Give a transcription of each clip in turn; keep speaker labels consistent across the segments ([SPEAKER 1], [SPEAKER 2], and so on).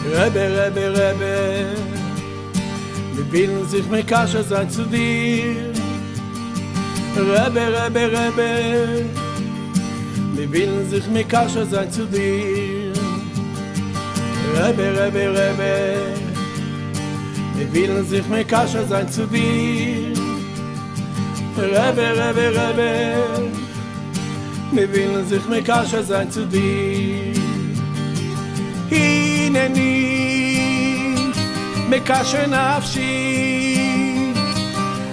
[SPEAKER 1] Rebbe, wir willen sich mit Kasche sein zu dir. Rebbe, wir willen sich mit Kasche sein zu dir. Rebbe, wir willen sich mit Kasche sein zu dir. Rebbe, wir willen sich mit Kasche sein zu dir. הנני מקשר נפשי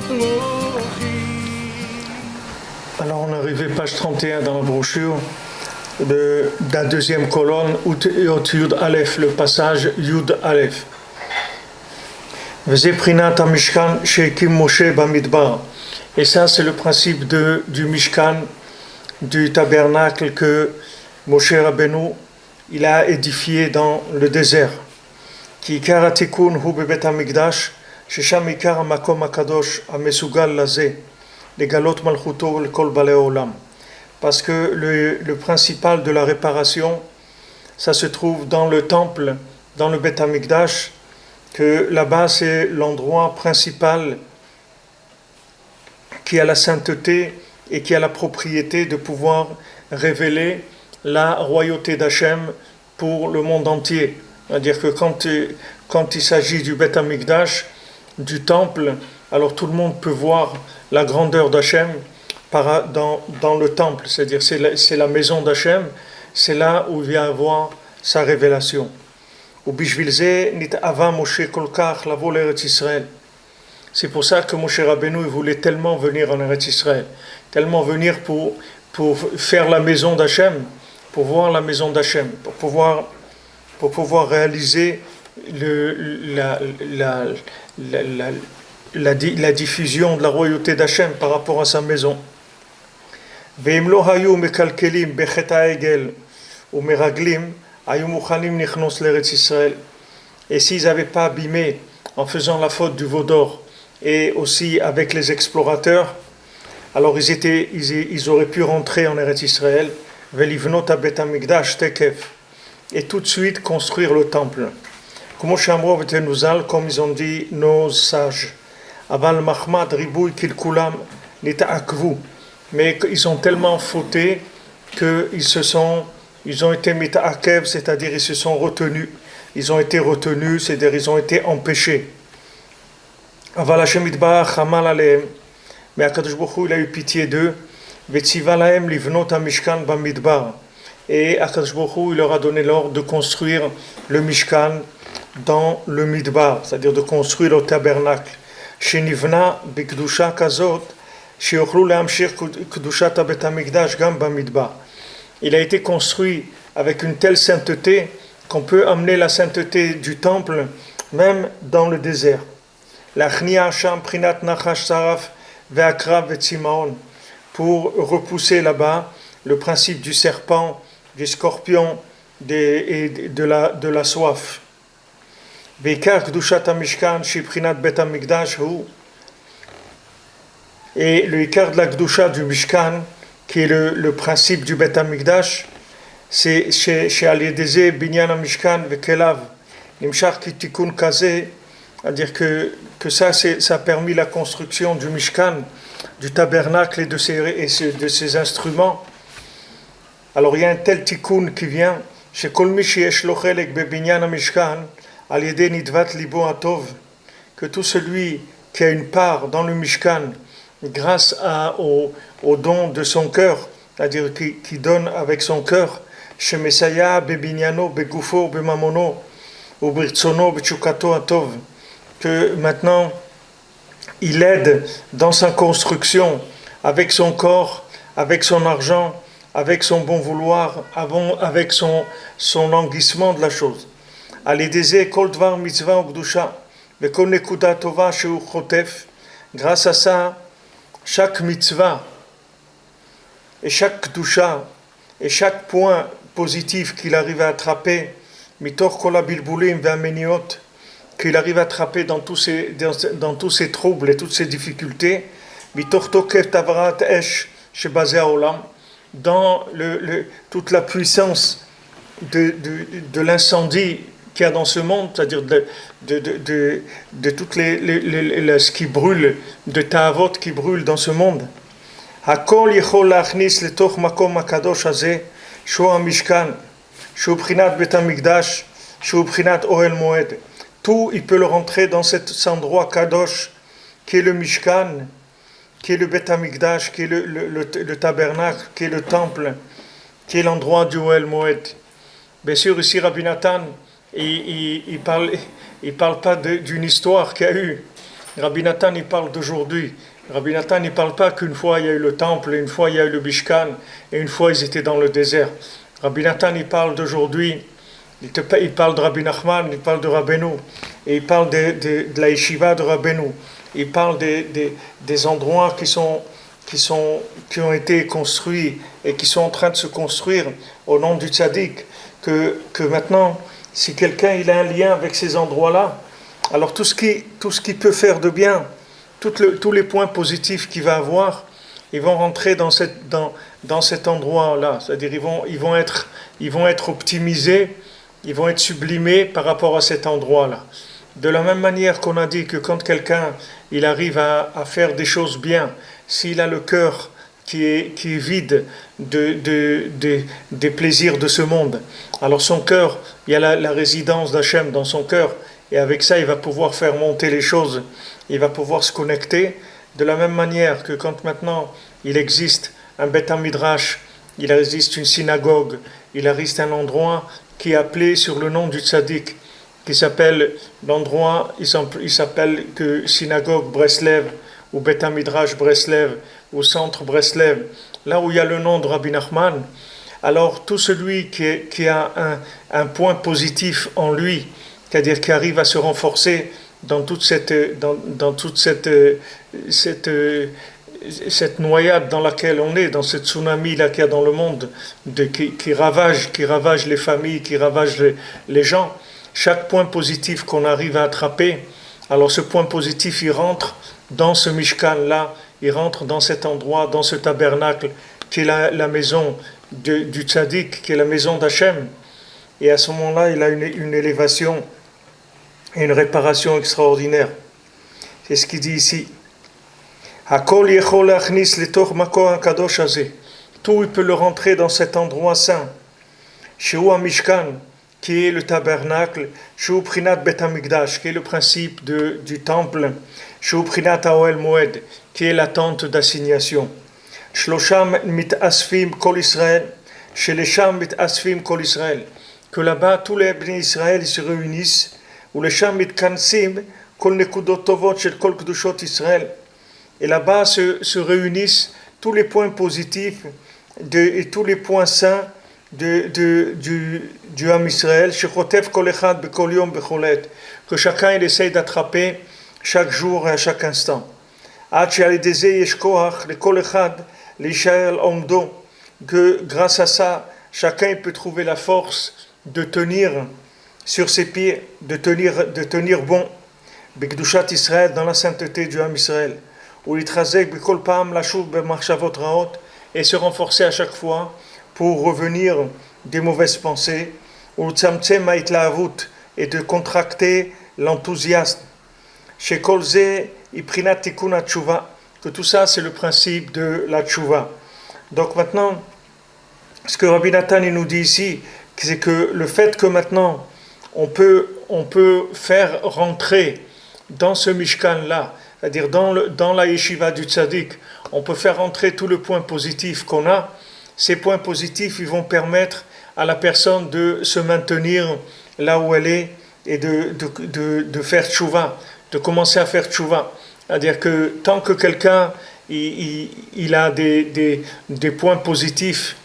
[SPEAKER 1] רוחי.
[SPEAKER 2] Alors on est arrivé page 31 dans la brochure de la deuxième colonne Yud Aleph, le passage Yud Aleph. וזה בחינת המשכן שהקים משה במדבר. Et ça c'est le principe du Mishkan, du tabernacle que Moshe Rabbeinu il a édifié dans le désert. Qui ikar hatikun hu bebet hamikdash, shesham ikar hamakom hakadosh hamesugal lazeh, legalot malchuto lekol balei olam. Parce que le principal de la réparation, ça se trouve dans le temple, dans le Bet Hamikdash, que là-bas c'est l'endroit principal qui a la sainteté et qui a la propriété de pouvoir révéler la royauté d'Hachem pour le monde entier. C'est-à-dire que quand il s'agit du Bet Hamikdash, du temple, alors tout le monde peut voir la grandeur d'Hachem dans le temple. C'est-à-dire c'est la maison d'Hachem, c'est là où il vient avoir sa révélation. C'est pour ça que Moshe Rabbeinu il voulait tellement venir en Eretz Israël, tellement venir pour faire la maison d'Hachem, pour voir la maison d'Hachem, pour pouvoir réaliser la diffusion de la royauté d'Hachem par rapport à sa maison. Et s'ils n'avaient pas abîmé en faisant la faute du veau d'or et aussi avec les explorateurs, alors ils auraient pu rentrer en Eretz Israël et tout de suite construire le temple. Comme ils ont dit nos sages. Mais ils ont tellement fauté qu'ils ont été mita'akev, c'est-à-dire ils se sont retenus. Ils ont été retenus, c'est-à-dire ils ont été empêchés. Mais Akadosh Baruch Hu, il a eu pitié d'eux. Et Akadosh Baruch Hu, il leur a donné l'ordre de construire le Mishkan dans le Midbar, c'est-à-dire de construire le tabernacle. Shenivna b'kedusha kazot, sheyochlu lehamshich kedushat habet hamikdash gam b'midbar. Il a été construit avec une telle sainteté qu'on peut amener la sainteté du temple même dans le désert. L'achnia sham prinat nachash saraf ve'akrav ve'tzimaon, pour repousser là-bas le principe du serpent, du scorpion et de la soif. Ve'ikar kedushat hamishkan shiprinat bet hamikdash hu, et le ikar de la kedusha du Mishkan, qui est le principe du Bet Hamikdash, c'est chez Aliédézé, Binyan Hamishkan, Vekelav, Nimshar Kitikun Kaze, c'est-à-dire que ça a permis la construction du Mishkan, du tabernacle et de ses instruments. Alors il y a un tel tikkun qui vient, chez Kolmi Sheyesh Lochelek Bebinyan Hamishkan, Aliédé Nidvat Libo Atov, que tout celui qui a une part dans le Mishkan, grâce au don de son cœur, c'est-à-dire qui donne avec son cœur, chez Messiah, Bebinyano, Begufo, Bemamono, ou Birtsono, Bechukato Atov, que maintenant il aide dans sa construction avec son corps, avec son argent, avec son bon vouloir, avec son languissement de la chose. Alideze kol dvar mitzvah ukdusha, vekol nekuda tova sheu chotef, grâce à ça, chaque mitzvah et chaque kedusha et chaque point positif qu'il arrive à attraper, mitor kol habilbulim ve'ameniot, qu'il arrive à attraper dans tous ces troubles et toutes ces difficultés, mitor tokef tavarat esh shebazeh haolam, dans toute la puissance de l'incendie qu'il y a dans ce monde, c'est-à-dire de toutes ce qui brûle, de ta'avot qui brûle dans ce monde. Hakol yechol lachnis letoch makom hakadosh hazeh, shu hamishkan, shu bchinat bet hamikdash, shu bchinat ohel moed. Tout, il peut le rentrer dans cet endroit kadosh, qui est le mishkan, qui est le bet hamikdash, qui est le tabernacle, qui est le temple, qui est l'endroit du ohel moed. Bien sûr, ici, Rabbi Nathan, il parle pas d'une histoire qu'il y a eu. Rabbi Nathan, il parle d'aujourd'hui. Rabbi Nathan, il ne parle pas qu'une fois il y a eu le temple, une fois il y a eu le Mishkan, et une fois ils étaient dans le désert. Rabbi Nathan, il parle d'aujourd'hui. Il parle de Rabbi Nachman, il parle de Rabbeinu, et il parle de la yeshiva de Rabbeinu. Il parle des endroits qui ont été construits et qui sont en train de se construire au nom du tzaddik. Que maintenant, si quelqu'un il a un lien avec ces endroits-là, alors tout ce qui peut faire de bien, tous les points positifs qu'il va avoir, ils vont rentrer dans cet endroit-là. C'est-à-dire ils vont être optimisés, ils vont être sublimés par rapport à cet endroit-là. De la même manière qu'on a dit que quand quelqu'un il arrive à faire des choses bien, s'il a le cœur qui est vide des plaisirs de ce monde, alors son cœur, il y a la résidence d'Hachem dans son cœur, et avec ça il va pouvoir faire monter les choses, il va pouvoir se connecter, de la même manière que quand maintenant il existe un Beth Midrash, il existe une synagogue, il existe un endroit qui est appelé sur le nom du tzaddik, qui s'appelle l'endroit, il s'appelle que synagogue Breslev, ou Beth Midrash Breslev, ou centre Breslev, là où il y a le nom de Rabbi Nachman, alors tout celui qui a un point positif en lui, c'est-à-dire qui arrive à se renforcer dans toute cette noyade dans laquelle on est, dans ce tsunami là qu'il y a dans le monde, qui ravage les familles, qui ravage les gens, chaque point positif qu'on arrive à attraper, alors ce point positif il rentre dans ce Mishkan là, il rentre dans cet endroit, dans ce tabernacle qui est la maison du tzaddik, qui est la maison d'Hachem, et à ce moment-là il a une élévation et une réparation extraordinaire. C'est ce qu'il dit ici. Hakol yechol lachnis letoch makom hakadosh hazeh. Tout il peut le rentrer dans cet endroit saint. Shehu hamishkan, qui est le tabernacle, Shehu bchinat bet hamikdash, qui est le principe du temple, Shehu bchinat ohel moed, qui est la tente d'assignation. Shlosham mitasfim kol Israël, shelesham mitasfim kol Israël, que là-bas tous les Bnei Israël se réunissent, ou les sham mitkansim kol nekudot tovot shel kol kedushot Israël. Et là-bas se réunissent tous les points positifs et tous les points saints du Ham Israël, que chacun il essaye d'attraper chaque jour et à chaque instant. Que grâce à ça, chacun peut trouver la force de tenir sur ses pieds, de tenir bon, dans la sainteté du Ham Israël. Et se renforcer à chaque fois pour revenir des mauvaises pensées, et de contracter l'enthousiasme. Que tout ça c'est le principe de la tchouva. Donc maintenant, ce que Rabbi Nathan nous dit ici, c'est que le fait que maintenant on peut faire rentrer dans ce Mishkan là, c'est-à-dire dans la yeshiva du tzaddik, on peut faire rentrer tout le point positif qu'on a. Ces points positifs, ils vont permettre à la personne de se maintenir là où elle est et de faire tchouva, de commencer à faire tchouva. C'est-à-dire que tant que quelqu'un il a des points positifs,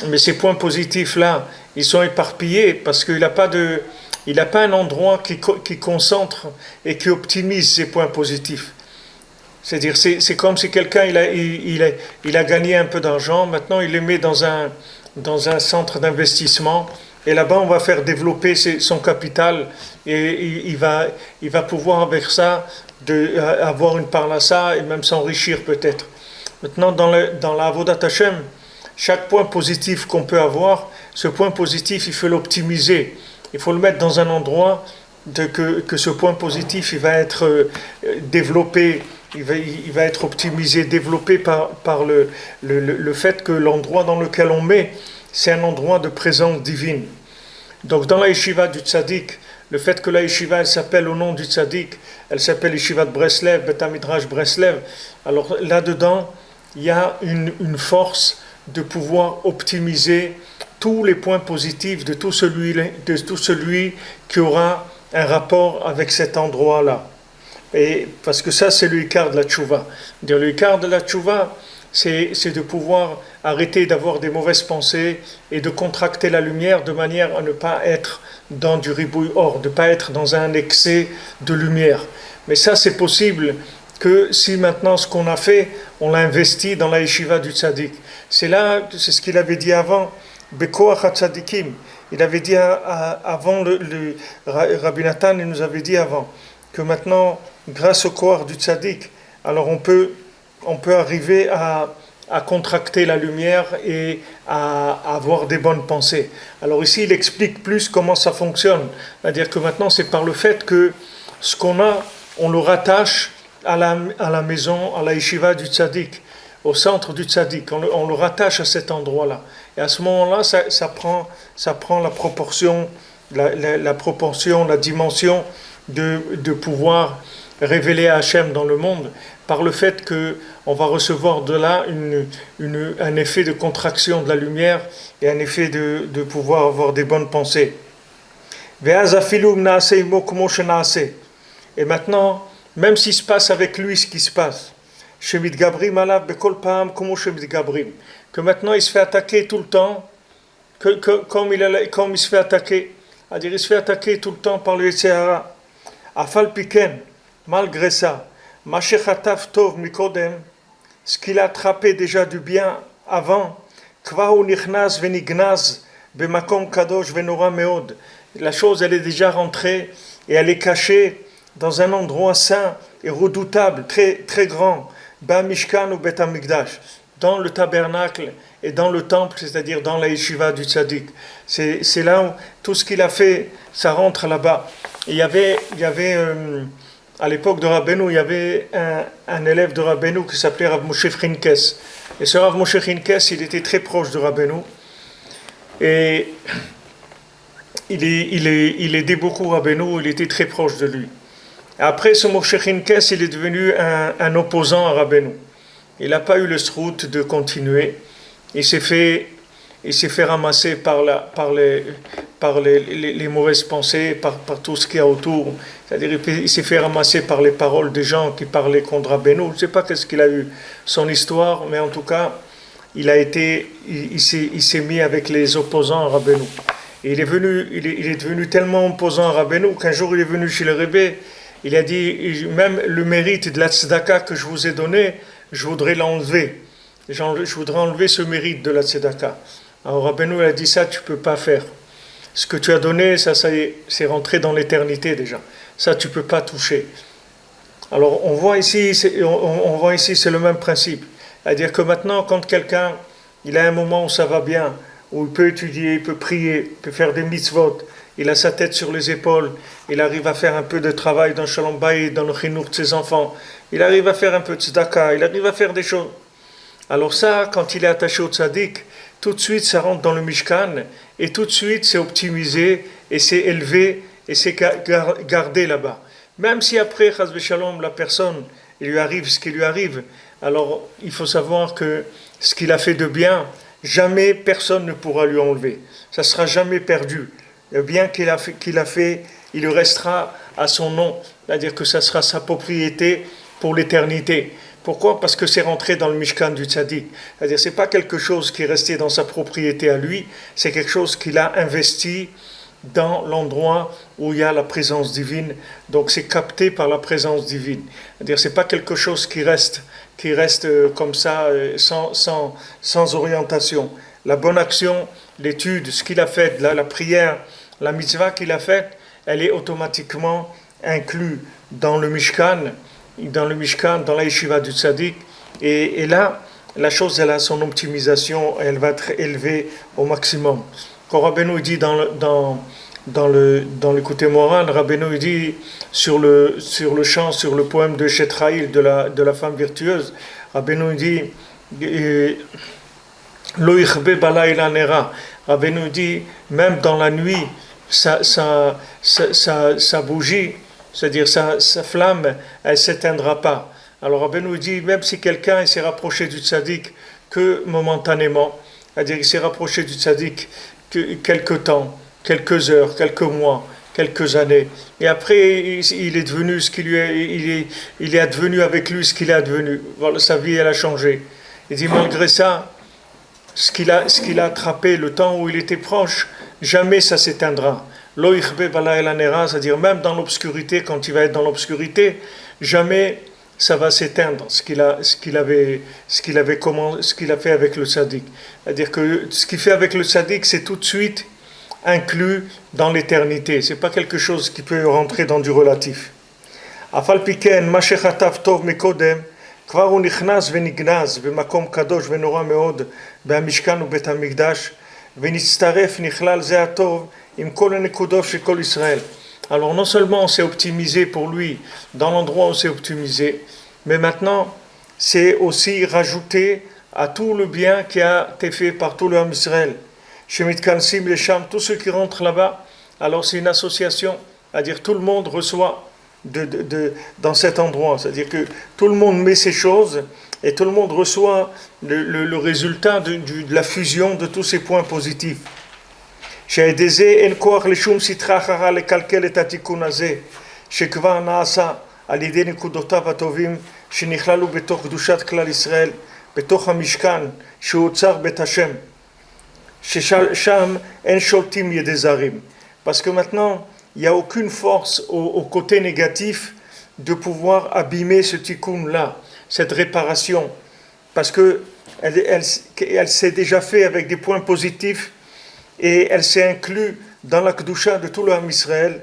[SPEAKER 2] mais ces points positifs-là, ils sont éparpillés parce qu'il n'a pas un endroit qui concentre et qui optimise ces points positifs. C'est-à-dire, c'est comme si quelqu'un il a gagné un peu d'argent, maintenant il les met dans un centre d'investissement, et là-bas on va faire développer son capital, et il va pouvoir avec ça avoir une parnassa et même s'enrichir peut-être. Maintenant dans la Avodat Hashem, chaque point positif qu'on peut avoir, ce point positif il faut l'optimiser il faut le mettre dans un endroit que ce point positif il va être développé, il va être optimisé, développé par le fait que l'endroit dans lequel on met, c'est un endroit de présence divine. Donc dans la yeshiva du tzaddik, le fait que la yeshiva elle s'appelle au nom du tzaddik, elle s'appelle yeshiva de Breslev, Bet Midrash Breslev, alors là-dedans, il y a une force de pouvoir optimiser tous les points positifs de tout celui qui aura un rapport avec cet endroit-là. Et parce que ça, c'est le ikar de la tchouva. Le ikar de la tchouva, c'est de pouvoir arrêter d'avoir des mauvaises pensées et de contracter la lumière de manière à ne pas être dans du ribouille or, de ne pas être dans un excès de lumière. Mais ça, c'est possible que si maintenant ce qu'on a fait, on l'a investi dans la yeshiva du tzaddik. C'est ce qu'il avait dit avant, Bekoach HaTzadikim. Il avait dit avant, Rabbi Nathan, il nous avait dit avant, que maintenant, grâce au koach du tzaddik, alors on peut arriver à contracter la lumière et à avoir des bonnes pensées. Alors ici, il explique plus comment ça fonctionne. C'est-à-dire que maintenant, c'est par le fait que ce qu'on a, on le rattache à la maison, à la yeshiva du tzaddik, au centre du tzaddik. On le rattache à cet endroit-là. Et à ce moment-là, ça prend la proportion, la dimension de pouvoir révéler à Hachem dans le monde par le fait qu'on va recevoir de là un effet de contraction de la lumière et un effet de pouvoir avoir des bonnes pensées. Et maintenant, même s'il se passe avec lui ce qui se passe, que maintenant il se fait attaquer tout le temps, comme il se fait attaquer, c'est-à-dire il se fait attaquer tout le temps par le Yetzer Hara. Afal piken, malgré ça, Mashechataf tov mikodem, ce qu'il a attrapé déjà du bien avant, kvahu nichnaz venignaz bemakom kadosh venora meod. La chose elle est déjà rentrée et elle est cachée dans un endroit saint et redoutable, très très grand, ba mishkan ou bet hamikdash, dans le tabernacle et dans le temple, c'est-à-dire dans la yeshiva du tzaddik. C'est là où tout ce qu'il a fait, ça rentre là-bas. Et il y avait à l'époque de Rabbeinu, il y avait un élève de Rabbeinu qui s'appelait Rav Moshe Chinkes. Et ce Rav Moshe Chinkes, il était très proche de Rabbeinu. Et il aidait beaucoup Rabbeinu, il était très proche de lui. Après, ce Moshe Chinkes, il est devenu un opposant à Rabbeinu. Il n'a pas eu le srout de continuer. Il s'est fait ramasser par les mauvaises pensées, par tout ce qu'il y a autour. C'est-à-dire il s'est fait ramasser par les paroles des gens qui parlaient contre Rabbeinu. Je ne sais pas qu'est-ce qu'il a eu, son histoire, mais en tout cas, il s'est mis avec les opposants à Rabbeinu. Et il est devenu tellement opposant à Rabbeinu qu'un jour il est venu chez le Rebbe, il a dit, même le mérite de la tzedaka que je vous ai donné, je voudrais l'enlever. Je voudrais enlever ce mérite de la tzedaka. Alors Rabbeinu a dit ça, tu ne peux pas faire. Ce que tu as donné, ça y est, c'est rentré dans l'éternité déjà. Ça, tu ne peux pas toucher. Alors on voit ici, c'est le même principe. C'est-à-dire que maintenant, quand quelqu'un, il a un moment où ça va bien, où il peut étudier, il peut prier, il peut faire des mitzvot, il a sa tête sur les épaules, il arrive à faire un peu de travail dans Shalom Bayit, dans le chinour de ses enfants, il arrive à faire un peu de tzedaka, il arrive à faire des choses. Alors ça, quand il est attaché au tzaddik, tout de suite ça rentre dans le Mishkan, et tout de suite c'est optimisé, et c'est élevé, et c'est gardé là-bas. Même si après, chas v'shalom, la personne, il lui arrive ce qui lui arrive, alors il faut savoir que ce qu'il a fait de bien, jamais personne ne pourra lui enlever. Ça ne sera jamais perdu. Le bien qu'il a fait, il restera à son nom. C'est-à-dire que ça sera sa propriété pour l'éternité. Pourquoi ? Parce que c'est rentré dans le Mishkan du Tzaddik. C'est-à-dire que ce n'est pas quelque chose qui est resté dans sa propriété à lui, c'est quelque chose qu'il a investi dans l'endroit où il y a la présence divine. Donc c'est capté par la présence divine. C'est-à-dire que ce n'est pas quelque chose qui reste comme ça, sans orientation. La bonne action, l'étude, ce qu'il a fait, la prière, la mitzvah qu'il a faite, elle est automatiquement inclue dans le Mishkan, dans la yeshiva du tzaddik. Et là, la chose, elle a son optimisation, elle va être élevée au maximum. Quand Rabbeinu dit dans dans l'écouté moral, Rabbeinu dit sur le chant, sur le poème de Shetraïl, de la femme virtueuse, Rabbeinu dit Lo ichbe balayla nera. Rabbeinu dit même dans la nuit, sa bougie, c'est-à-dire sa flamme, elle ne s'éteindra pas. Alors Rabbeinu dit même si quelqu'un s'est rapproché du tzaddik que momentanément, c'est-à-dire qu'il s'est rapproché du tzaddik que quelque temps, quelques heures, quelques mois, quelques années, et après il est devenu ce qu'il il est advenu avec lui ce qu'il est advenu. Voilà, sa vie elle a changé. Il dit malgré ça, ce qu'il a attrapé le temps où il était proche, jamais ça s'éteindra. Lo ichbe balayla nera, c'est-à-dire même dans l'obscurité, quand il va être dans l'obscurité, jamais ça va s'éteindre, ce qu'il a fait avec le tzaddik. C'est-à-dire que ce qu'il fait avec le tzaddik, c'est tout de suite inclus dans l'éternité. C'est pas quelque chose qui peut rentrer dans du relatif. Afal piken, ma shechatav tov mekodem, כבר הוא נכנס ונגנז במקום קדוש ונורא מאוד במשכן ובית המקדש ונצטרף נכלל זה הטוב עם כל הנקודות של כל ישראל. Alors non seulement on s'est optimisé pour lui dans l'endroit où on s'est optimisé, mais maintenant c'est aussi rajouté à tout le bien qui a été fait par tout le Ham Israël. Chez Mitkansim les Sham, tous ceux qui rentrent là-bas, alors c'est une association, c'est-à-dire tout le monde reçoit dans cet endroit, c'est-à-dire que tout le monde met ses choses et tout le monde reçoit le résultat de la fusion de tous ces points positifs. שהדזה אין כוח לשום סטרה אחרה לקלקל את התיקון הזה שכבר נעשה על ידי נקודותיו הטובים שנכללו בתוך קדושת כלל ישראל, בתוך המשכן שהוא אוצר בית השם, ששם אין שולטים ידי זרים. Parce que maintenant il n'y a aucune force au côté négatif de pouvoir abîmer ce tikkun-là, cette réparation, parce que elle s'est déjà fait avec des points positifs et elle s'est inclue dans la Kedusha de tout le Ham Israël,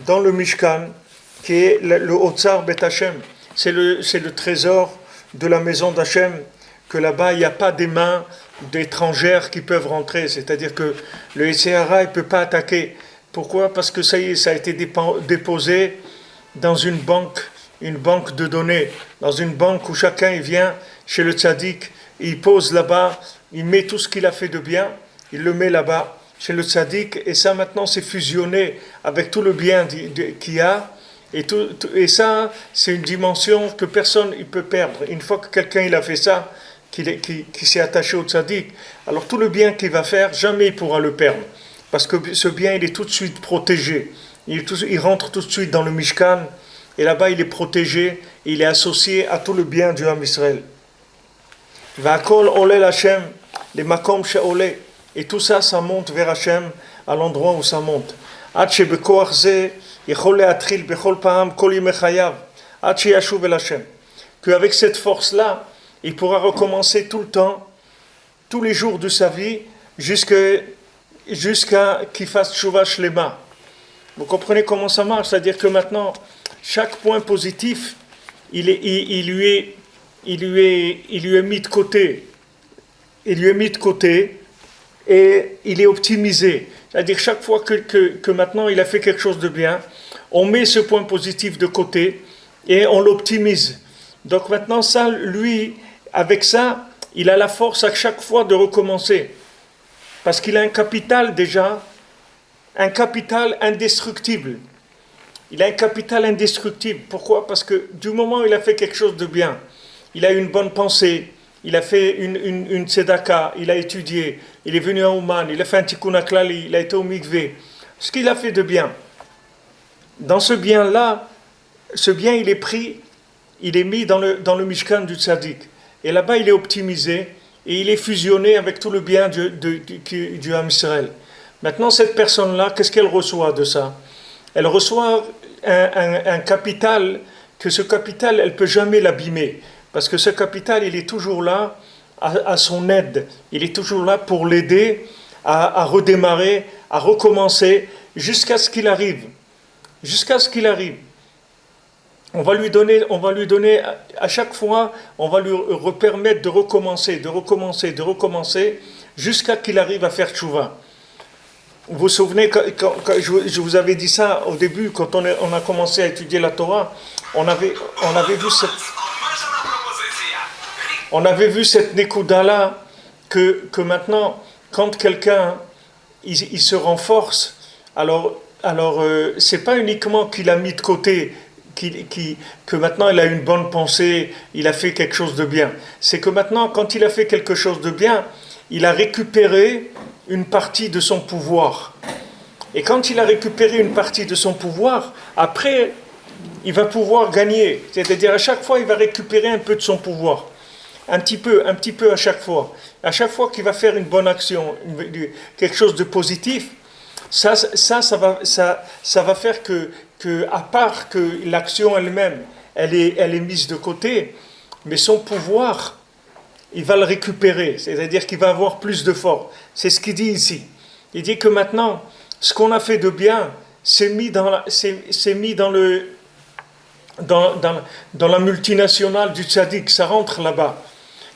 [SPEAKER 2] dans le Mishkan, qui est le Otsar Bet Hashem. C'est le trésor de la maison d'Hachem, que là-bas, il n'y a pas des mains d'étrangères qui peuvent rentrer, c'est-à-dire que le Yetzer ne peut pas attaquer. Pourquoi ? Parce que ça y est, ça a été déposé dans une banque de données, dans une banque où chacun il vient chez le tzaddik, il pose là-bas, il met tout ce qu'il a fait de bien, il le met là-bas chez le tzaddik, et ça maintenant c'est fusionné avec tout le bien qu'il y a, et ça c'est une dimension que personne ne peut perdre. Une fois que quelqu'un il a fait ça, qui s'est attaché au tzaddik, alors tout le bien qu'il va faire, jamais il pourra le perdre. Parce que ce bien, il est tout de suite protégé. Il rentre tout de suite dans le Mishkan, et là-bas, il est protégé, il est associé à tout le bien du Ham Israël. Va'akol oleh l'Hashem, les makom she'oleh, et tout ça, ça monte vers Hachem, à l'endroit où ça monte. Ad shebekoach ze, yechol le'atril bechol pa'am kol yimei chayav, ad sheyashuv el Hashem. Qu'avec cette force-là, il pourra recommencer tout le temps, tous les jours de sa vie, jusqu'à qu'il fasse Tshuva Shlema. Vous comprenez comment ça marche? C'est-à-dire que maintenant, chaque point positif, il lui est mis de côté. Il lui est mis de côté et il est optimisé. C'est-à-dire chaque fois que maintenant il a fait quelque chose de bien, on met ce point positif de côté et on l'optimise. Donc maintenant, ça, lui, avec ça, il a la force à chaque fois de recommencer. Parce qu'il a un capital déjà, un capital indestructible. Il a un capital indestructible. Pourquoi ? Parce que du moment où il a fait quelque chose de bien, il a eu une bonne pensée, il a fait une tzedaka, il a étudié, il est venu à Ouman, il a fait un tikkun haklali, il a été au mikvé. Ce qu'il a fait de bien. Dans ce bien-là, ce bien il est pris, il est mis dans le Mishkan du tzaddik. Et là-bas il est optimisé, et il est fusionné avec tout le bien du Ham Israël. Maintenant, cette personne-là, qu'est-ce qu'elle reçoit de ça ? Elle reçoit un capital, que ce capital, elle ne peut jamais l'abîmer. Parce que ce capital, il est toujours là à son aide. Il est toujours là pour l'aider à redémarrer, à recommencer, jusqu'à ce qu'il arrive. Jusqu'à ce qu'il arrive. On va lui donner à chaque fois, on va lui permettre de recommencer, jusqu'à qu'il arrive à faire tchouva. Vous vous souvenez, quand je vous avais dit ça au début, quand on a commencé à étudier la Torah, on avait vu cette Nekuda-là, que maintenant, quand quelqu'un il se renforce, alors c'est pas uniquement qu'il a mis de côté, que maintenant il a une bonne pensée, il a fait quelque chose de bien. C'est que maintenant, quand il a fait quelque chose de bien, il a récupéré une partie de son pouvoir. Et quand il a récupéré une partie de son pouvoir, après, il va pouvoir gagner. C'est-à-dire, à chaque fois, il va récupérer un peu de son pouvoir. Un petit peu à chaque fois. À chaque fois qu'il va faire une bonne action, quelque chose de positif, ça va faire que, à part que l'action elle-même, elle est mise de côté, mais son pouvoir, il va le récupérer, c'est-à-dire qu'il va avoir plus de force. C'est ce qu'il dit ici. Il dit que maintenant, ce qu'on a fait de bien, c'est mis dans la multinationale du tzaddik, ça rentre là-bas.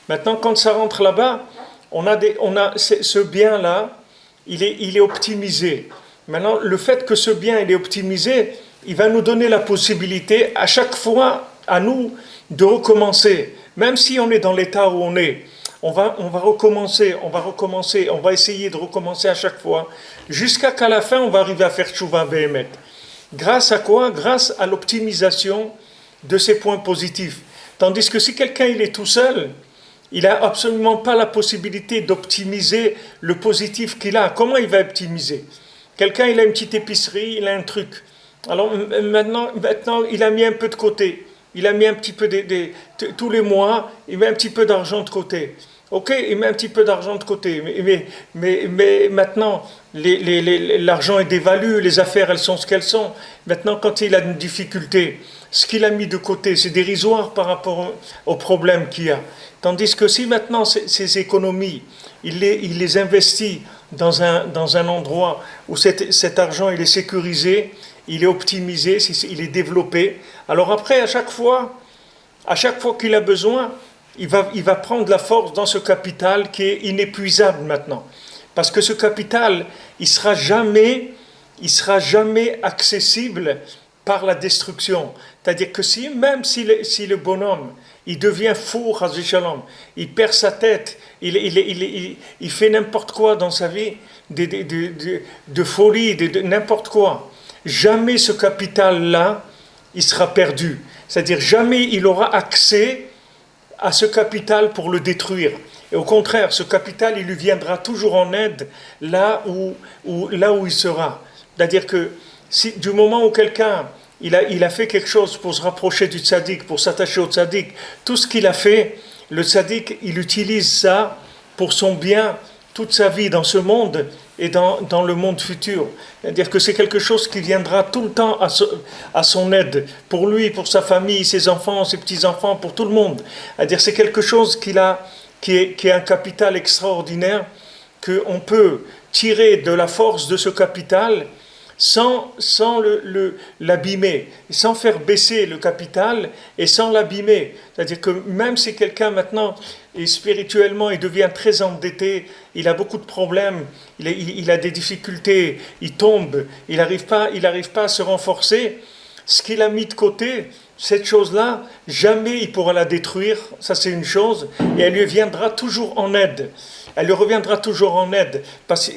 [SPEAKER 2] Maintenant, quand ça rentre là-bas, ce bien-là, il est optimisé. Maintenant, le fait que ce bien il est optimisé, il va nous donner la possibilité, à chaque fois, à nous, de recommencer. Même si on est dans l'état où on est, on va recommencer, on va essayer de recommencer à chaque fois, jusqu'à qu'à la fin, on va arriver à faire tchouva behemet. Grâce à quoi? Grâce à l'optimisation de ces points positifs. Tandis que si quelqu'un il est tout seul, il n'a absolument pas la possibilité d'optimiser le positif qu'il a. Comment il va optimiser? Quelqu'un, il a une petite épicerie, il a un truc. Alors maintenant, il a mis un peu de côté. Il a mis un petit peu, tous les mois, il met un petit peu d'argent de côté. Ok, il met un petit peu d'argent de côté. Mais maintenant, l'argent est dévalué, les affaires, elles sont ce qu'elles sont. Maintenant, quand il a une difficulté, ce qu'il a mis de côté, c'est dérisoire par rapport aux problèmes qu'il y a. Tandis que si maintenant ces économies, il les investit dans un endroit où cet argent il est sécurisé, il est optimisé, il est développé, alors après, à chaque fois qu'il a besoin, il va prendre la force dans ce capital qui est inépuisable maintenant. Parce que ce capital, il sera jamais accessible par la destruction. C'est-à-dire que même si le bonhomme, il devient fou, il perd sa tête, il fait n'importe quoi dans sa vie, de folie, de n'importe quoi, jamais ce capital-là, il sera perdu. C'est-à-dire jamais il aura accès à ce capital pour le détruire. Et au contraire, ce capital, il lui viendra toujours en aide là où il sera. C'est-à-dire que du moment où quelqu'un il a fait quelque chose pour se rapprocher du tzaddik, pour s'attacher au tzaddik, tout ce qu'il a fait, le tzaddik, il utilise ça pour son bien toute sa vie dans ce monde et dans le monde futur. C'est-à-dire que c'est quelque chose qui viendra tout le temps à son aide, pour lui, pour sa famille, ses enfants, ses petits-enfants, pour tout le monde. C'est-à-dire c'est quelque chose qui est un capital extraordinaire, qu'on peut tirer de la force de ce capital sans l'abîmer, sans faire baisser le capital et sans l'abîmer. C'est-à-dire que même si quelqu'un maintenant, spirituellement, il devient très endetté, il a beaucoup de problèmes, il a des difficultés, il tombe, il n'arrive pas à se renforcer, ce qu'il a mis de côté, cette chose-là, jamais il pourra la détruire, ça c'est une chose, et elle lui viendra toujours en aide. Elle lui reviendra toujours en aide,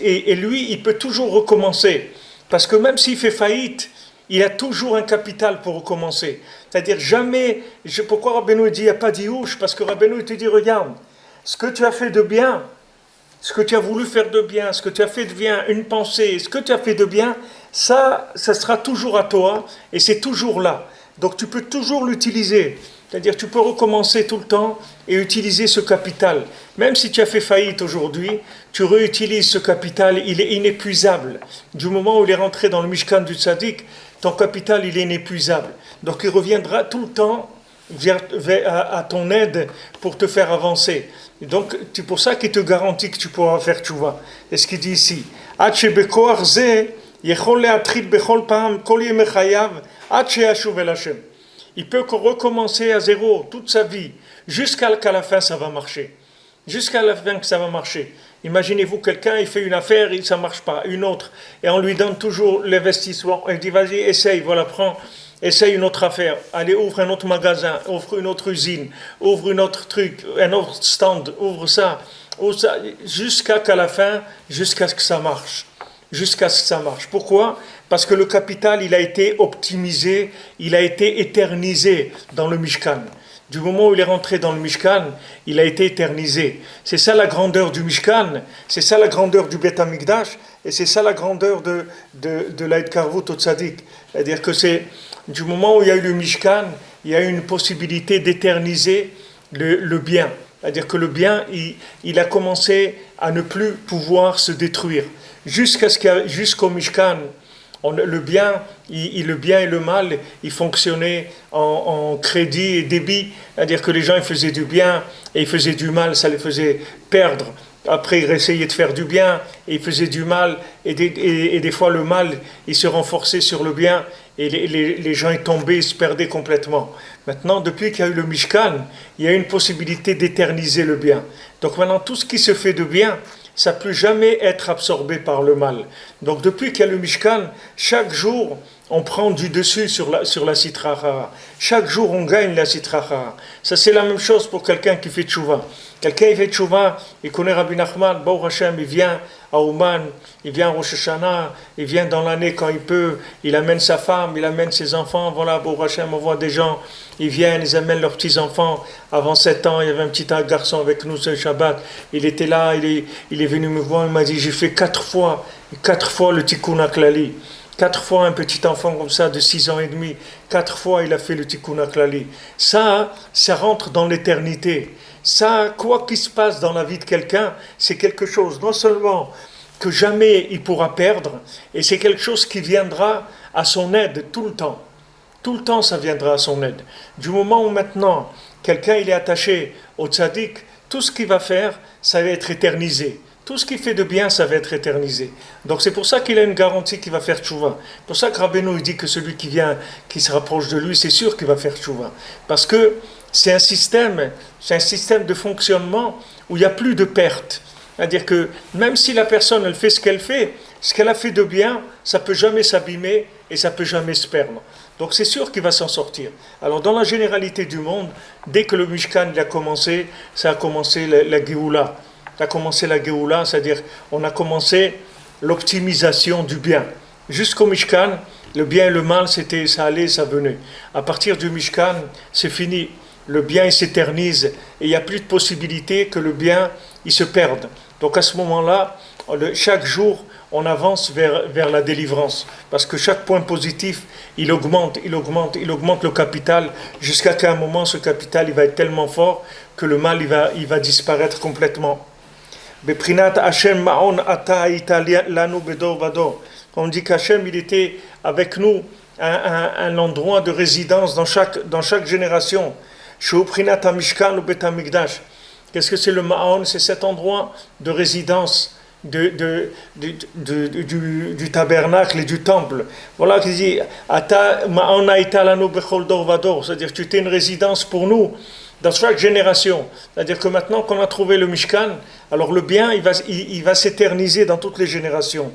[SPEAKER 2] et lui, il peut toujours recommencer. Parce que même s'il fait faillite, il a toujours un capital pour recommencer. C'est-à-dire jamais, pourquoi Rabbeinu dit il n'y a pas d'Iouch? Parce que Rabbeinu te dit, regarde, ce que tu as fait de bien, ce que tu as voulu faire de bien, ce que tu as fait de bien, une pensée, ce que tu as fait de bien, ça sera toujours à toi et c'est toujours là. Donc tu peux toujours l'utiliser. C'est-à-dire tu peux recommencer tout le temps et utiliser ce capital. Même si tu as fait faillite aujourd'hui, tu réutilises ce capital, il est inépuisable. Du moment où il est rentré dans le Mishkan du Tzaddik, ton capital il est inépuisable. Donc il reviendra tout le temps à ton aide pour te faire avancer. Et donc c'est pour ça qu'il te garantit que tu pourras faire tchouva. Et ce qu'il dit ici, il peut recommencer à zéro toute sa vie, jusqu'à la fin ça va marcher. Jusqu'à la fin que ça va marcher. Imaginez-vous, quelqu'un, il fait une affaire, ça ne marche pas, une autre, et on lui donne toujours l'investissement. Il dit, vas-y, essaye, voilà, prends, essaye une autre affaire. Allez, ouvre un autre magasin, ouvre une autre usine, ouvre un autre truc, un autre stand, ouvre ça, jusqu'à qu'à la fin, jusqu'à ce que ça marche. Jusqu'à ce que ça marche. Pourquoi? Parce que le capital, il a été optimisé, il a été éternisé dans le Mishkan. Du moment où il est rentré dans le Mishkan, il a été éternisé. C'est ça la grandeur du Mishkan, c'est ça la grandeur du Beth Amikdash, et c'est ça la grandeur de l'Aïd Karvut au Tzadik. C'est-à-dire que c'est du moment où il y a eu le Mishkan, il y a eu une possibilité d'éterniser le bien. C'est-à-dire que le bien, il a commencé à ne plus pouvoir se détruire. Jusqu'au Mishkan, le bien et le mal, ils fonctionnaient en crédit et débit. C'est-à-dire que les gens ils faisaient du bien et ils faisaient du mal, ça les faisait perdre. Après, ils essayaient de faire du bien et ils faisaient du mal. Et des fois, le mal, il se renforçait sur le bien et les gens ils tombaient, ils se perdaient complètement. Maintenant, depuis qu'il y a eu le Mishkan, il y a une possibilité d'éterniser le bien. Donc maintenant, tout ce qui se fait de bien, ça ne peut jamais être absorbé par le mal. Donc depuis qu'il y a le Mishkan, chaque jour, on prend du dessus sur la Sitra Achara. Chaque jour, on gagne la Sitra Achara. Ça, c'est la même chose pour quelqu'un qui fait tchouva. Quelqu'un qui fait tchouva, il connaît Rabbi Nachman, Baruch Hashem, il vient à Ouman, il vient à Rosh Hashanah, il vient dans l'année quand il peut, il amène sa femme, il amène ses enfants. Voilà, Baruch Hashem, on voit des gens, ils viennent, ils amènent leurs petits-enfants. Avant 7 ans, il y avait un petit garçon avec nous ce Shabbat. Il était là, il est venu me voir, il m'a dit, j'ai fait 4 fois le Tikkun HaKlali. 4 fois un petit enfant comme ça de 6 ans et demi, 4 fois il a fait le Tikkun HaKlali. Ça rentre dans l'éternité. Ça, quoi qu'il se passe dans la vie de quelqu'un, c'est quelque chose non seulement que jamais il pourra perdre, et c'est quelque chose qui viendra à son aide tout le temps. Tout le temps, ça viendra à son aide. Du moment où maintenant, quelqu'un il est attaché au tzaddik, tout ce qu'il va faire, ça va être éternisé. Tout ce qu'il fait de bien, ça va être éternisé. Donc c'est pour ça qu'il a une garantie qu'il va faire tchouva. C'est pour ça que Rabbeinu il dit que celui qui se rapproche de lui, c'est sûr qu'il va faire tchouva. Parce que c'est un système de fonctionnement où il n'y a plus de perte. C'est-à-dire que même si la personne elle fait ce qu'elle a fait de bien, ça ne peut jamais s'abîmer et ça ne peut jamais se perdre. Donc c'est sûr qu'il va s'en sortir. Alors dans la généralité du monde, dès que le Mishkan il a commencé, ça a commencé la Géoula. Ça a commencé la Géoula, c'est-à-dire on a commencé l'optimisation du bien. Jusqu'au Mishkan, le bien et le mal, ça allait, ça venait. À partir du Mishkan, c'est fini. Le bien il s'éternise et il n'y a plus de possibilité que le bien il se perde. Donc à ce moment-là, chaque jour, on avance vers la délivrance. Parce que chaque point positif, il augmente le capital, jusqu'à qu'à un moment, ce capital il va être tellement fort que le mal il va disparaître complètement. Beprinat Hashem Ma'on Ata Lanu Bedor Vador. On dit qu'Hachem il était avec nous un endroit de résidence dans chaque génération. Shuprinat Mishkan ou Bet Hamikdash. Qu'est-ce que c'est le Ma'on? C'est cet endroit de résidence du tabernacle et du temple. Voilà qu'il dit Ata Ma'on Aita Lanu Bechol Dor Vador. C'est-à-dire tu étais une résidence pour nous dans chaque génération. C'est-à-dire que maintenant qu'on a trouvé le Mishkan, alors le bien il va s'éterniser dans toutes les générations.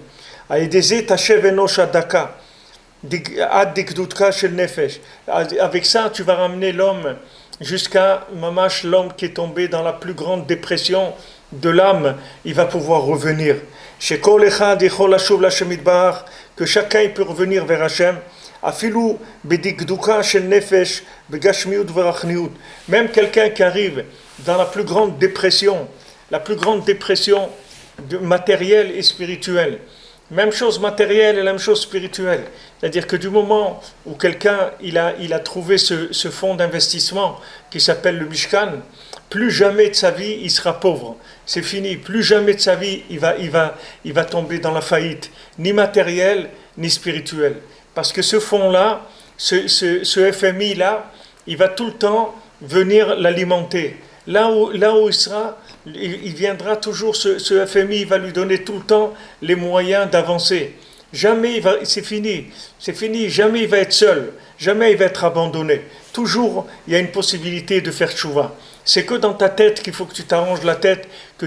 [SPEAKER 2] Avec ça, tu vas ramener l'homme jusqu'à Mamash, l'homme qui est tombé dans la plus grande dépression de l'âme, il va pouvoir revenir. Que chacun il peut revenir vers Hachem. Même quelqu'un qui arrive dans la plus grande dépression matérielle et spirituelle. Même chose matérielle et la même chose spirituelle. C'est-à-dire que du moment où quelqu'un il a trouvé ce fonds d'investissement qui s'appelle le Mishkan, plus jamais de sa vie il sera pauvre. C'est fini. Plus jamais de sa vie il va tomber dans la faillite, ni matérielle ni spirituelle. Parce que ce fonds-là, ce FMI-là, il va tout le temps venir l'alimenter. Là où il sera, il viendra toujours, ce FMI, il va lui donner tout le temps les moyens d'avancer. Jamais c'est fini, jamais il va être seul, jamais il va être abandonné. toujours il y a une possibilité de faire tchouva. C'est que dans ta tête qu'il faut que tu t'arranges la tête, que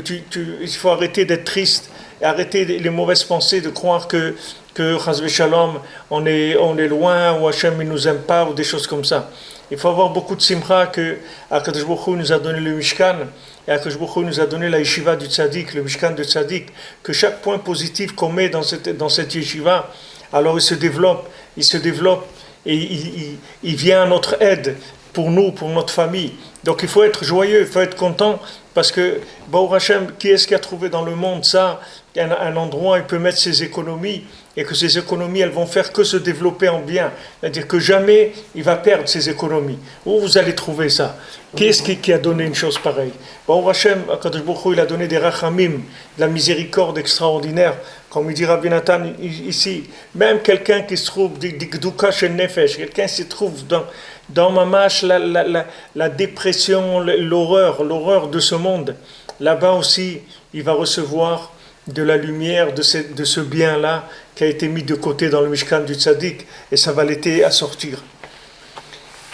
[SPEAKER 2] il faut arrêter d'être triste, et arrêter les mauvaises pensées, de croire que Chas v'Shalom, on est loin, ou Hachem ne nous aime pas, ou des choses comme ça. Il faut avoir beaucoup de simcha que Akadosh Baruch Hu nous a donné le Mishkan, et Akadosh Baruch Hu nous a donné la yeshiva du tzaddik, le Mishkan de tzaddik, que chaque point positif qu'on met dans cette yeshiva, alors il se développe, et il vient à notre aide pour nous, pour notre famille. Donc il faut être joyeux, il faut être content, parce que, Baruch Hashem, qui est-ce qui a trouvé dans le monde ça, un endroit où il peut mettre ses économies, et que ces économies, elles vont faire que se développer en bien. C'est-à-dire que jamais il va perdre ses économies. Où vous allez trouver ça? Qui est-ce qui a donné une chose pareille? Baruch Hashem, Akadosh Baruch Hu, il a donné des rachamim, de la miséricorde extraordinaire. Comme il dit Rabbi Nathan ici, même quelqu'un qui se trouve, di gduka shel nefesh, quelqu'un qui se trouve dans mamash, la dépression, l'horreur de ce monde, là-bas aussi, il va recevoir de la lumière, de ce bien-là qui a été mis de côté dans le Mishkan du Tzaddik, et ça va l'aider à sortir.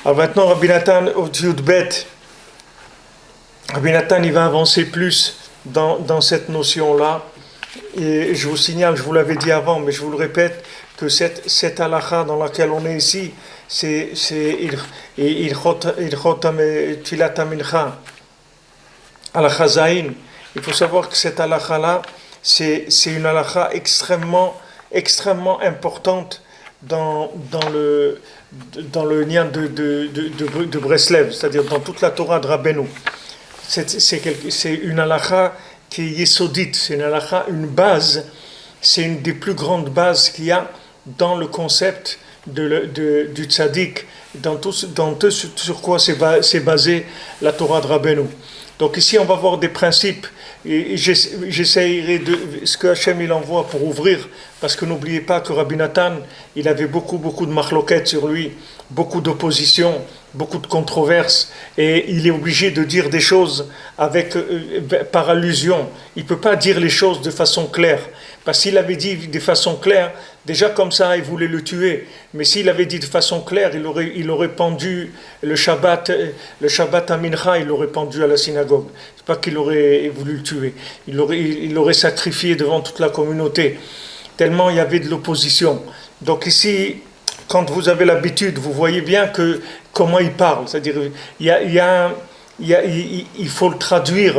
[SPEAKER 2] Alors maintenant, Rabbi Nathan, au Yudbet, Rabbi Nathan, il va avancer plus dans cette notion-là, et je vous signale, je vous l'avais dit avant, mais je vous le répète, que cette halakha dans laquelle on est ici, c'est Ilchot Tfilat Mincha, halakha Zayin. Il faut savoir que cette halakha-là, c'est une halakha extrêmement importante dans le lien de Breslev, c'est-à-dire dans toute la Torah de Rabbeinu. C'est une halakha qui est yesodite, c'est une halakha, une base, c'est une des plus grandes bases qu'il y a dans le concept du tzaddik, dans tout sur quoi c'est basé la Torah de Rabbeinu. Donc ici on va voir des principes, et j'essayerai de ce que Hachem il envoie pour ouvrir, parce que n'oubliez pas que Rabbi Nathan, il avait beaucoup de machloket sur lui, beaucoup d'opposition, beaucoup de controverses, et il est obligé de dire des choses par allusion. Il ne peut pas dire les choses de façon claire, parce qu'il avait dit de façon claire, déjà comme ça, il voulait le tuer. Mais s'il avait dit de façon claire, il aurait pendu le Shabbat à Mincha, il l'aurait pendu à la synagogue. C'est pas qu'il aurait voulu le tuer. Il l'aurait sacrifié devant toute la communauté. Tellement il y avait de l'opposition. Donc ici, quand vous avez l'habitude, vous voyez bien comment il parle. C'est-à-dire, il faut le traduire,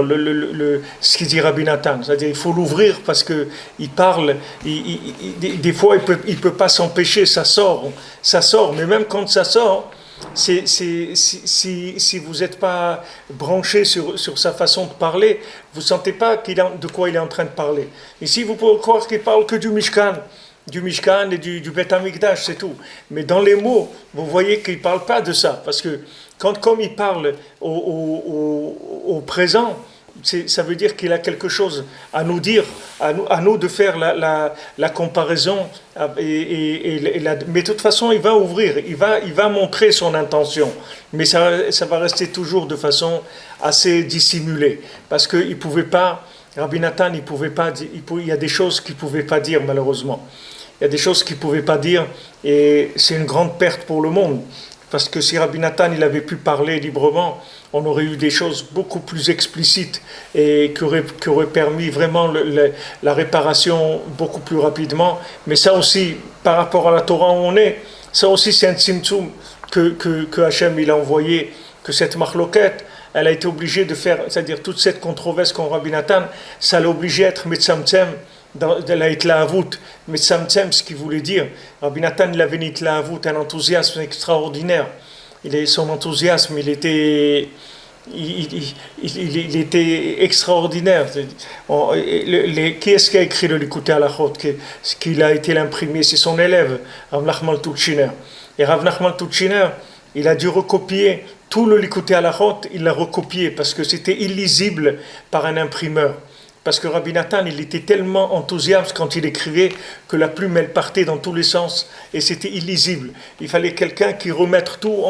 [SPEAKER 2] ce qu'il dit Rabbi Nathan. C'est-à-dire, il faut l'ouvrir parce qu'il parle, des fois, il peut pas s'empêcher, ça sort. Mais même quand ça sort, si vous n'êtes pas branché sur sa façon de parler, vous ne sentez pas de quoi il est en train de parler. Ici, vous pouvez croire qu'il parle que du Mishkan et du Bet HaMikdash, c'est tout. Mais dans les mots, vous voyez qu'il ne parle pas de ça, parce que comme il parle au présent, ça veut dire qu'il a quelque chose à nous dire, à nous de faire la comparaison. Mais de toute façon, il va ouvrir, il va montrer son intention. Mais ça va rester toujours de façon assez dissimulée. Parce qu'il ne pouvait pas, Rabbi Nathan, il y a des choses qu'il ne pouvait pas dire malheureusement. Il y a des choses qu'il ne pouvait pas dire et c'est une grande perte pour le monde. Parce que si Rabbi Nathan il avait pu parler librement, on aurait eu des choses beaucoup plus explicites et qui auraient permis vraiment la réparation beaucoup plus rapidement. Mais ça aussi, par rapport à la Torah où on est, ça aussi c'est un tzimtzum que Hachem il a envoyé, que cette machloket, elle a été obligée de faire, c'est-à-dire toute cette controverse contre Rabbi Nathan, ça l'a obligé à être metzamtzem, de la hitlahavut, metzamtzem, ce qu'il voulait dire. Rabbi Nathan, il avait une hitlahavut, un enthousiasme extraordinaire. Son enthousiasme, il était extraordinaire. Qui est-ce qui a écrit le Likutei Halachot, qu'il a été l'imprimé? C'est son élève, Rav Nachman Tuchiner. Et Rav Nachman Tuchiner, il a dû recopier tout le Likutei Halachot, il l'a recopié parce que c'était illisible par un imprimeur. Parce que Rabbi Nathan, il était tellement enthousiaste quand il écrivait que la plume, elle partait dans tous les sens et c'était illisible. Il fallait quelqu'un qui remette tout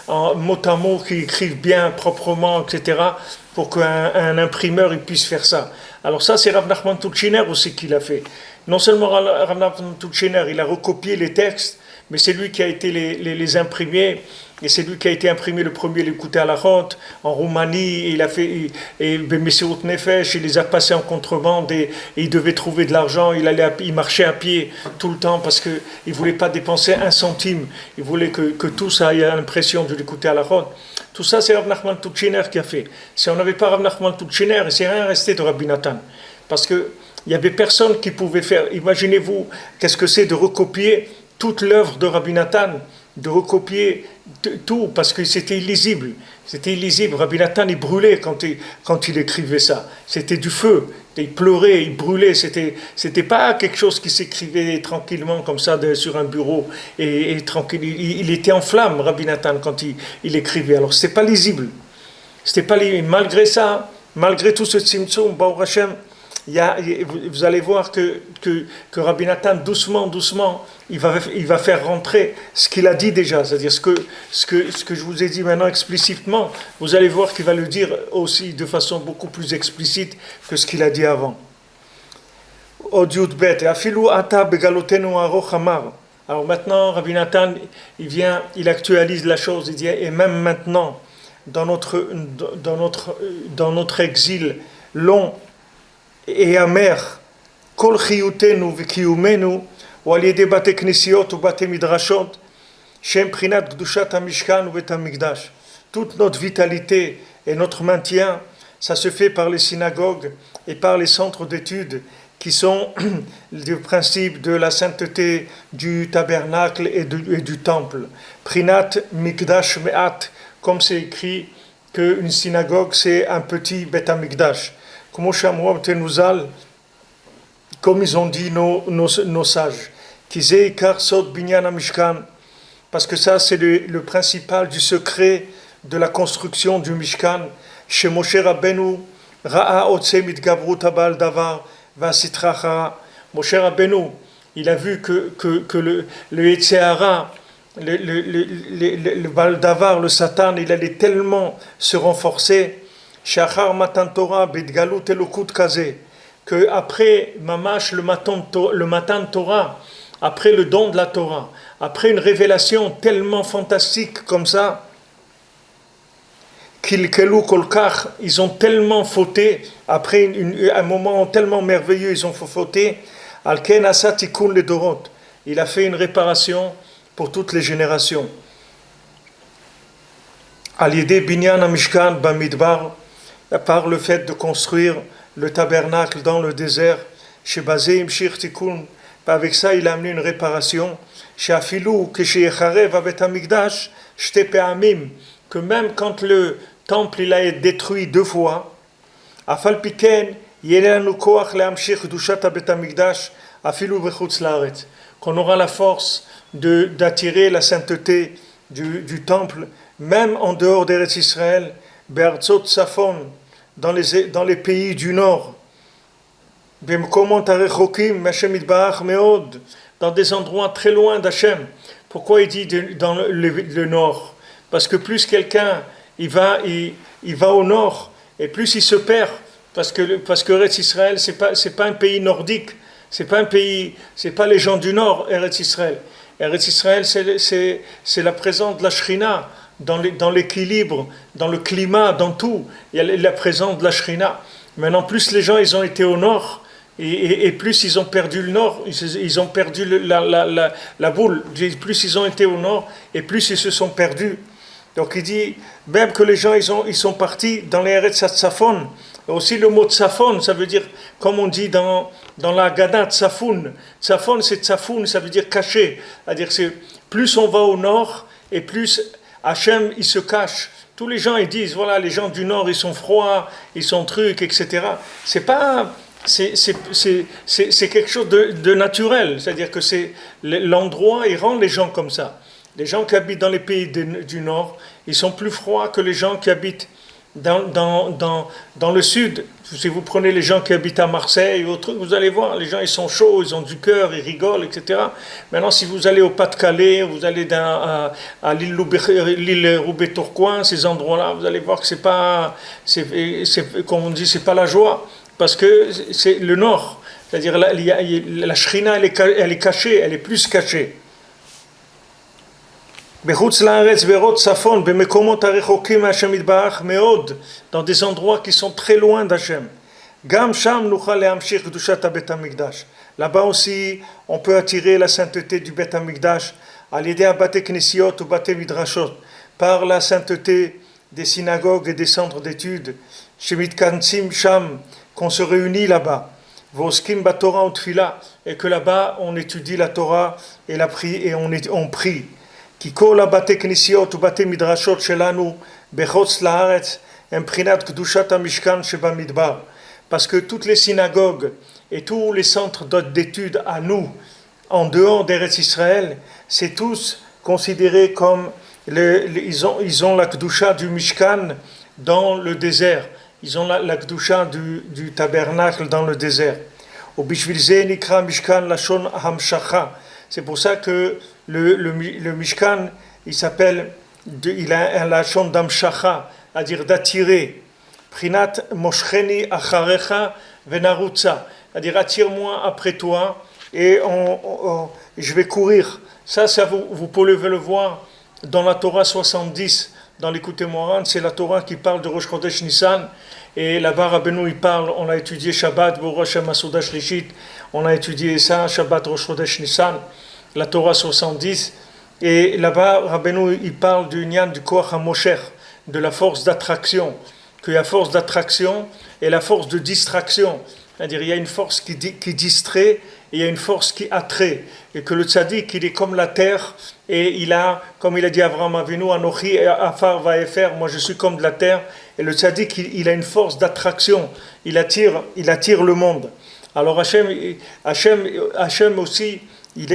[SPEAKER 2] en mot à mot, qui écrive bien, proprement, etc. pour qu'un imprimeur il puisse faire ça. Alors ça, c'est Rav Nachman Tuchiner aussi qui l'a fait. Non seulement Rav Nachman Tuchiner, il a recopié les textes, mais c'est lui qui a été les imprimer, et c'est lui qui a été imprimé le premier l'écouter à la ronde en Roumanie. Il a fait et Messirut Nefesh, il les a passés en contrebande et il devait trouver de l'argent. Il marchait à pied tout le temps parce que il voulait pas dépenser un centime. Il voulait que tout ça ait l'impression de l'écouter à la ronde. Tout ça, c'est Rav Nachman Tutchiner qui a fait. Si on n'avait pas Rav Nachman Tutchiner, il s'est rien resté de Rabbi Nathan, parce que il y avait personne qui pouvait faire. Imaginez-vous qu'est-ce que c'est de recopier toute l'œuvre de Rabbi Nathan, de recopier tout, parce que c'était illisible. C'était illisible. Rabbi Nathan, il brûlait quand il écrivait ça. C'était du feu. Il pleurait, il brûlait. C'était pas quelque chose qui s'écrivait tranquillement comme ça sur un bureau et tranquille. Il était en flamme, Rabbi Nathan, quand il écrivait. Alors, c'était pas lisible. C'était pas lisible. Malgré ça, malgré tout ce tzimtzum, Baruch Hashem, vous allez voir que Rabbi Nathan, doucement, il va faire rentrer ce qu'il a dit déjà, c'est-à-dire ce que je vous ai dit maintenant explicitement, vous allez voir qu'il va le dire aussi de façon beaucoup plus explicite que ce qu'il a dit avant. Alors maintenant, Rabbi Nathan, il actualise la chose, il dit, et même maintenant, dans notre exil long et amer, kol chiyutenu v'kiyumenu, ou al yedei bate knisiot ou bate midrashot, shem prinat gdushat hamishkan ou bet hamikdash. Toute notre vitalité et notre maintien, ça se fait par les synagogues et par les centres d'études qui sont le principe de la sainteté du tabernacle et du temple. Prinat mikdash me'at, comme c'est écrit qu'une synagogue c'est un petit bet hamikdash. Comme ils ont dit nos sages, parce que ça c'est le principal du secret de la construction du Mishkan. Chez Moshe Rabbeinu, Ra'a Otse Mitgabrut Abal Davar Vasitracha. Moshe Rabbeinu, il a vu que le Yetzer-Hara, le Baal Davar, le Satan, il allait tellement se renforcer. Shachar Matan Torah Bidgalut Elokut Kaze, que après Mamash le matin de Torah, après le don de la Torah, après une révélation tellement fantastique comme ça, Kilkelu Kolkach, ils ont tellement fauté, après un moment tellement merveilleux, ils ont fauté, Alken Asa Tikun le Dorot, il a fait une réparation pour toutes les générations. Al Yedei Binyan HaMishkan Bamidbar, par le fait de construire le tabernacle dans le désert, chez Bazé Imshir Tikkun, avec ça il a amené une réparation, chez Afilou, que chez Yecharev Abet Hamikdash, Shte Pe'amim, que même quand le temple il a été détruit 2 fois, Afal Piken, Yelenu Koach Le'amshir Kedushat Abet Hamikdash, Afilou Bechutz Laaretz, qu'on aura la force d'attirer la sainteté du temple, même en dehors d'Eretz Israël, Be'artzot Safon, dans les pays du nord, dans des endroits très loin d'Hachem. Pourquoi il dit dans le nord? Parce que plus quelqu'un il va au nord, et plus il se perd, parce que Eretz Israël c'est pas un pays nordique, c'est pas les gens du nord. Eretz Israël c'est la présence de la Shrina dans l'équilibre, dans le climat, dans tout. Il y a la présence de la Shrina. Maintenant, plus les gens ils ont été au nord, et plus ils ont perdu le nord, ils ont perdu la boule. Plus ils ont été au nord, et plus ils se sont perdus. Donc il dit, même que les gens ils sont partis dans les Eretz Tzafon. Aussi le mot Tzafon, ça veut dire, comme on dit dans la Gada, Tzafoun. Tzafon c'est Tzafoun, ça veut dire caché. C'est-à-dire plus on va au nord, et plus Hachem il se cache. Tous les gens ils disent, voilà, les gens du nord ils sont froids, ils sont trucs, etc. C'est quelque chose de naturel. C'est-à-dire que l'endroit il rend les gens comme ça. Les gens qui habitent dans les pays du nord, ils sont plus froids que les gens qui habitent dans le sud. Si vous prenez les gens qui habitent à Marseille ou autre, vous allez voir, les gens ils sont chauds, ils ont du cœur, ils rigolent, etc. Maintenant, si vous allez au Pas-de-Calais, vous allez à l'île Roubaix-Tourcoing, ces endroits-là, vous allez voir que comme on dit, c'est pas la joie, parce que c'est le nord. C'est-à-dire la Shrina, elle est cachée, elle est plus cachée. בחוץ לארץ, בארות צפון, במקומות הרחוקים מהשם יתברך מאוד, dans des endroits qui sont très loin d'Hachem. גם שם נוכל להמשיך קדושת הבית המקדש. Là-bas aussi, on peut attirer la sainteté du בית המקדש על ידי הבתי כנסיות ובתי מדרשות, par la sainteté des synagogues et des centres d'études, שמתכנסים שם, qu'on se réunit là-bas. ועוסקים בתורה ותפילה, et que là-bas on étudie la Torah et on prie. כי כל הבתי כנסיות ובתי מדרשות שלנו בחוץ לארץ הם בחינת קדושת המשכן שבמדבר. Parce que toutes les synagogues et tous les centres d'études à nous, en dehors d'Eretz Israël, c'est tous considérés comme ils ont la Kedusha du Mishkan dans le désert. Ils ont la Kedusha du tabernacle dans le désert. Au Bishvil Ze Nikra Mishkan Lashon Hamshacha. C'est pour ça que le Mishkan, il a un Lashon d'Hamshacha, c'est-à-dire d'attirer. Prinat Moshcheni Acharecha Venarutza. C'est-à-dire attire-moi après toi et je vais courir. Ça vous pouvez le voir dans la Torah 70, dans l'Écoute Moran, c'est la Torah qui parle de Rosh Chodesh Nissan. Et là-bas, Rabbeinu, il parle, on a étudié Shabbat, Rosh Hashanah Shlishit, on a étudié ça, Shabbat, Rosh Chodesh Nissan, la Torah 70. Et là-bas, Rabbeinu, il parle du Nyan du Koach HaMosher, de la force d'attraction. Qu'il y a force d'attraction et la force de distraction. C'est-à-dire, il y a une force qui distrait et il y a une force qui attrait. Et que le tzaddik, il est comme la terre et il a, comme il a dit Avraham Avinu, Anochi Afar Vaefer, moi je suis comme de la terre. Et le tzaddik, il a une force d'attraction. Il attire le monde. Alors Hachem aussi, il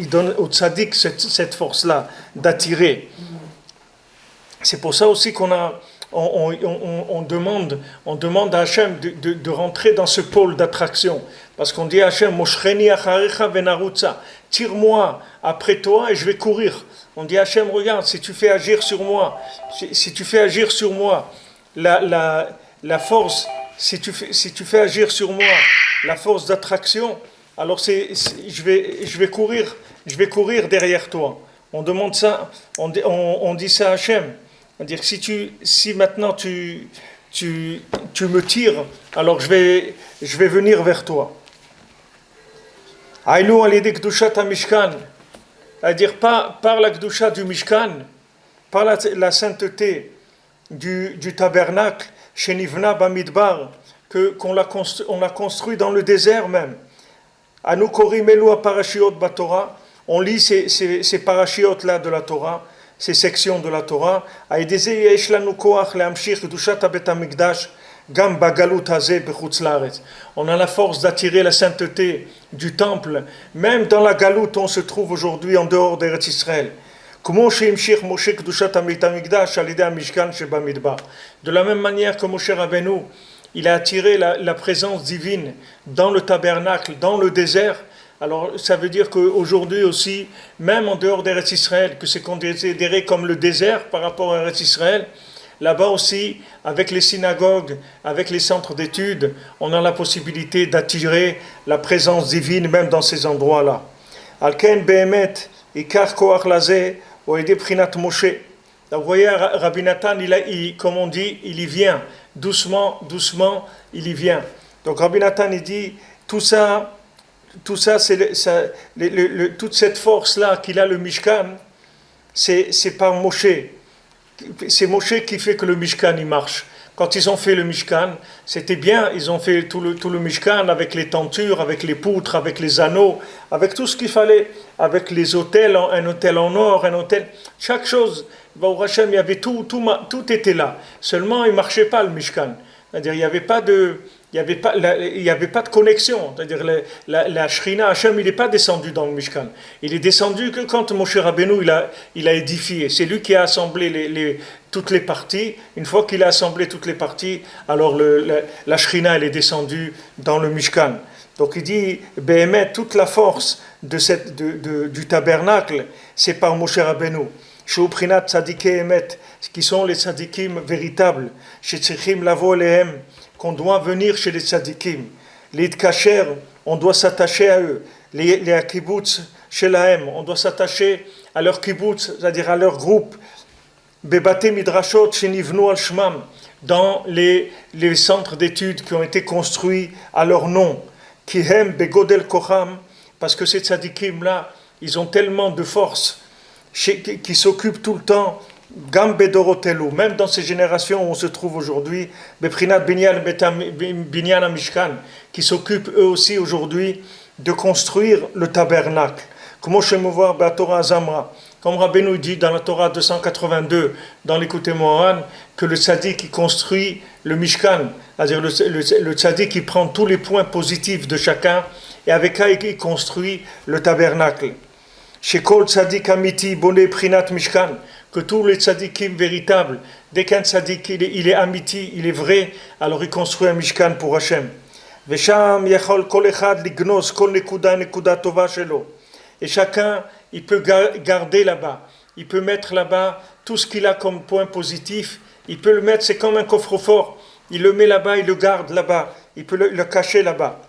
[SPEAKER 2] donne au tzaddik cette force-là d'attirer. C'est pour ça aussi qu'on demande à Hachem de rentrer dans ce pôle d'attraction. Parce qu'on dit à Hachem, Moshcheni acharecha venarutza, tire-moi après toi et je vais courir. On dit à Hachem, regarde, si tu fais agir sur moi la force, si tu fais agir sur moi la force d'attraction, alors je vais courir derrière toi. On demande ça, on dit ça à Hachem. C'est-à-dire que si maintenant tu me tires, alors je vais venir vers toi. Aïnou al-yedek kedushat ha-mishkan, c'est-à-dire par la kedusha du Mishkan, par la sainteté du tabernacle, chez Nivna Bamidbar, qu'on a construit dans le désert même. Anou korim elu ha-parashiot ba-Torah, on lit ces parashiot là de la Torah, ces sections de la Torah, on a la force d'attirer la sainteté du temple, même dans la galoute où on se trouve aujourd'hui en dehors d'Eretz Israël. De la même manière que Moshe Rabbeinu, il a attiré la présence divine dans le tabernacle, dans le désert. Alors, ça veut dire qu'aujourd'hui aussi, même en dehors d'Eretz Israël, que c'est considéré comme le désert par rapport à Eretz Israël, là-bas aussi, avec les synagogues, avec les centres d'études, on a la possibilité d'attirer la présence divine même dans ces endroits-là. Alken behemet, ikar koach lazeh, oede prinat Moshe. Donc, vous voyez, Rabbi Nathan, comme on dit, il y vient. Doucement, il y vient. Donc, Rabbi Nathan, il dit, tout ça, toute cette force-là qu'il a le Mishkan, c'est par Moshe. C'est Moshe qui fait que le Mishkan il marche. Quand ils ont fait le Mishkan, c'était bien, ils ont fait tout le Mishkan avec les tentures, avec les poutres, avec les anneaux, avec tout ce qu'il fallait, avec les autels, un autel en or, un autel, chaque chose. Au Hachem, il y avait tout était là. Seulement, il ne marchait pas le Mishkan. C'est-à-dire, il n'y avait pas de connexion. C'est-à-dire, la Shrina, Hachem, il n'est pas descendu dans le Mishkan. Il est descendu que quand Moshe Rabbeinu, il a édifié. C'est lui qui a assemblé toutes les parties. Une fois qu'il a assemblé toutes les parties, alors la Shrina, elle est descendue dans le Mishkan. Donc il dit, Behemet, toute la force du tabernacle, c'est par Moshe Rabbeinu. Shuprinat tzadikei emet, qui sont les tzadikim véritables. Shetzrichim lavo lehem, qu'on doit venir chez les tzadikim. Les kacher, on doit s'attacher à eux. Les akibutz shelahem, on doit s'attacher à leur kibbutz, c'est-à-dire à leur groupe, bebate midrashot shenivnu al shmam, dans les centres d'études qui ont été construits à leur nom, kihem begodel kocham, parce que ces tzadikim là, ils ont tellement de force, qui s'occupent tout le temps, gam bedorotelu, même dans ces générations où on se trouve aujourd'hui, beprinat binyan mishkan, qui s'occupent eux aussi aujourd'hui de construire le tabernacle. Comme Shemovar Torah Zamra, comme Rabbeinu dit dans la Torah 282, dans l'Écoute Moharan, que le tzaddik qui construit le Mishkan, c'est-à-dire le tzaddik qui prend tous les points positifs de chacun, et avec ça il construit le tabernacle. Chez Kol tzaddik amiti boné prinat Mishkan, que tous les tzaddikim véritables, dès qu'un tzaddik il est amiti, il est vrai, alors il construit un Mishkan pour Hachem. Vesham yachol kol echad lignos kol nekuda tova shelo. Et chacun, il peut garder là-bas, il peut mettre là-bas tout ce qu'il a comme point positif, il peut le mettre, c'est comme un coffre-fort, il le met là-bas, il le garde là-bas, il peut le cacher là-bas.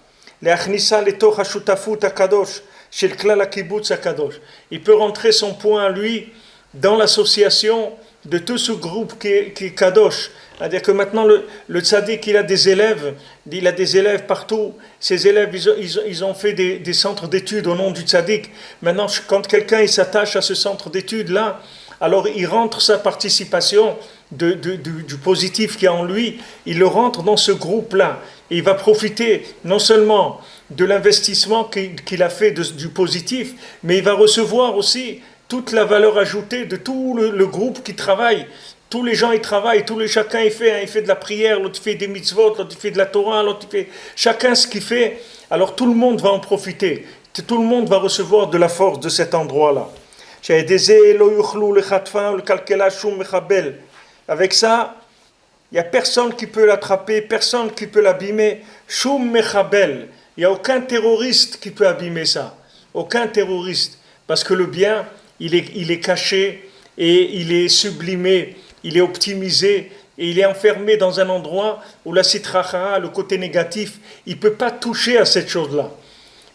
[SPEAKER 2] Il peut rentrer son point à lui dans l'association de tout ce groupe qui est Kadosh. C'est-à-dire que maintenant le tzaddik il a des élèves partout. Ces élèves ils ont fait des centres d'études au nom du tzaddik. Maintenant quand quelqu'un il s'attache à ce centre d'études là, alors il rentre sa participation du positif qui est en lui, il le rentre dans ce groupe là. Et il va profiter non seulement de l'investissement qu'il a fait du positif, mais il va recevoir aussi toute la valeur ajoutée de tout le groupe qui travaille. Tous les gens ils travaillent, chacun il fait de la prière, l'autre fait des mitzvot, l'autre il fait de la Torah, l'autre il fait chacun ce qu'il fait. Alors tout le monde va en profiter, tout le monde va recevoir de la force de cet endroit-là. Avec ça, il n'y a personne qui peut l'attraper, personne qui peut l'abîmer. Shum mechabel, il n'y a aucun terroriste qui peut abîmer ça, aucun terroriste, parce que le bien il est caché et il est sublimé. Il est optimisé et il est enfermé dans un endroit où la sitra achara, le côté négatif, il ne peut pas toucher à cette chose-là.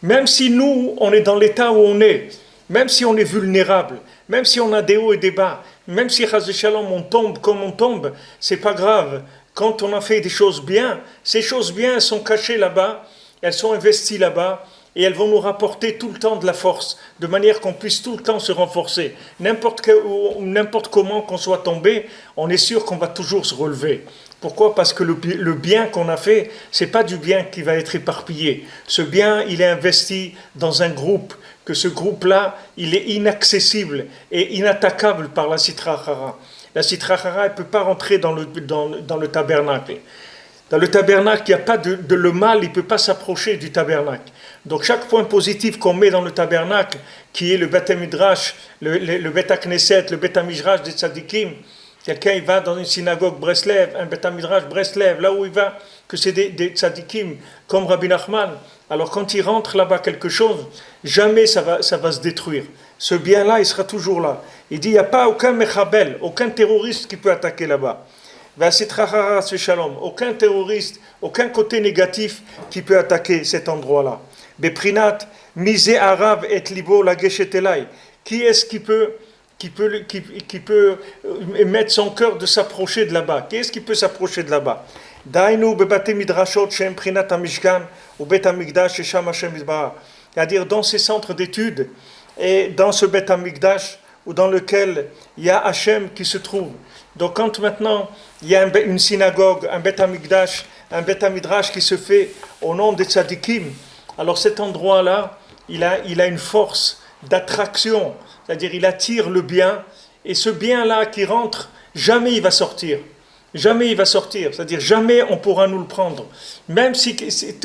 [SPEAKER 2] Même si nous, on est dans l'état où on est, même si on est vulnérable, même si on a des hauts et des bas, même si chas v'shalom on tombe comme on tombe, c'est pas grave. Quand on a fait des choses bien, ces choses bien elles sont cachées là-bas, elles sont investies là-bas, et elles vont nous rapporter tout le temps de la force, de manière qu'on puisse tout le temps se renforcer. N'importe comment qu'on soit tombé, on est sûr qu'on va toujours se relever. Pourquoi ? Parce que le bien qu'on a fait, c'est pas du bien qui va être éparpillé. Ce bien, il est investi dans un groupe, que ce groupe-là, il est inaccessible et inattaquable par la sitra achara. La sitra achara, elle ne peut pas rentrer dans le tabernacle. Dans le tabernacle, il n'y a pas le mal, il ne peut pas s'approcher du tabernacle. Donc chaque point positif qu'on met dans le tabernacle, qui est le Beth Midrash, le Beth Knesset, le Beth Midrash des Tzadikim, quelqu'un il va dans une synagogue Breslev, un Beth Midrash Breslev, là où il va, que c'est des Tzadikim comme Rabbi Nachman, alors quand il rentre là-bas quelque chose, jamais ça va se détruire. Ce bien-là, il sera toujours là. Il dit, il n'y a pas aucun mechabel, aucun terroriste qui peut attaquer là-bas. Aucun terroriste, aucun côté négatif qui peut attaquer cet endroit-là. Beprinat, mise arav et libo la geshetelai. Qui est-ce qui peut mettre son cœur de s'approcher de là-bas? Qui est-ce qui peut s'approcher de là-bas? Dainu bebate midrashot shem prinat hamishkan ou bet hamikdash sham Hashem yitbarach. C'est-à-dire dans ces centres d'études et dans ce bet hamikdash ou dans lequel il y a Hashem qui se trouve. Donc quand maintenant il y a une synagogue, un bet hamikdash, un bet hamidrash qui se fait au nom des tzadikim, alors cet endroit-là, il a une force d'attraction, c'est-à-dire il attire le bien, et ce bien-là qui rentre, jamais il va sortir. Jamais il va sortir, c'est-à-dire jamais on pourra nous le prendre. Même si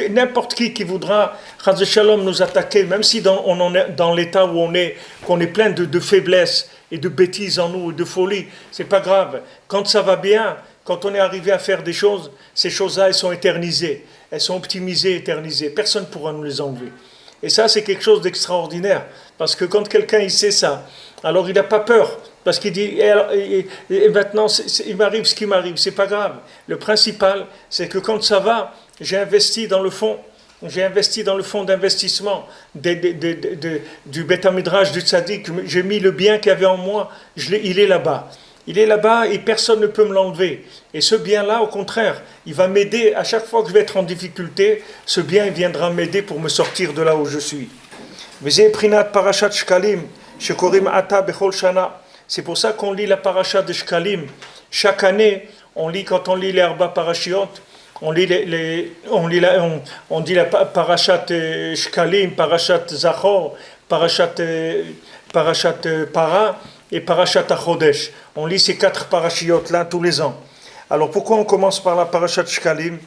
[SPEAKER 2] n'importe qui voudra, chas v'shalom, nous attaquer, même si on en est dans l'état où on est, qu'on est plein de faiblesses et de bêtises en nous, et de folie, c'est pas grave. Quand ça va bien, quand on est arrivé à faire des choses, ces choses-là, elles sont éternisées, elles sont optimisées, éternisées. Personne ne pourra nous les enlever. Et ça, c'est quelque chose d'extraordinaire, parce que quand quelqu'un il sait ça, alors il n'a pas peur. Parce qu'il dit, et maintenant, il m'arrive ce qui m'arrive, c'est pas grave. Le principal, c'est que quand ça va, j'ai investi dans le fond. j'ai investi dans le fonds d'investissement du Beth Midrash du Tzaddik, j'ai mis le bien qu'il y avait en moi, il est là-bas. Il est là-bas et personne ne peut me l'enlever. Et ce bien-là, au contraire, il va m'aider à chaque fois que je vais être en difficulté. Ce bien, il viendra m'aider pour me sortir de là où je suis. C'est pour ça qu'on lit la parasha de Shkalim. Chaque année, quand on lit les Arba Parashiot, on dit la parashat Shkalim, parashat Zachor, parashat Para et parashat Achodesh. On lit ces 4 parashiot là tous les ans. Alors pourquoi on commence par la parashat Shkalim?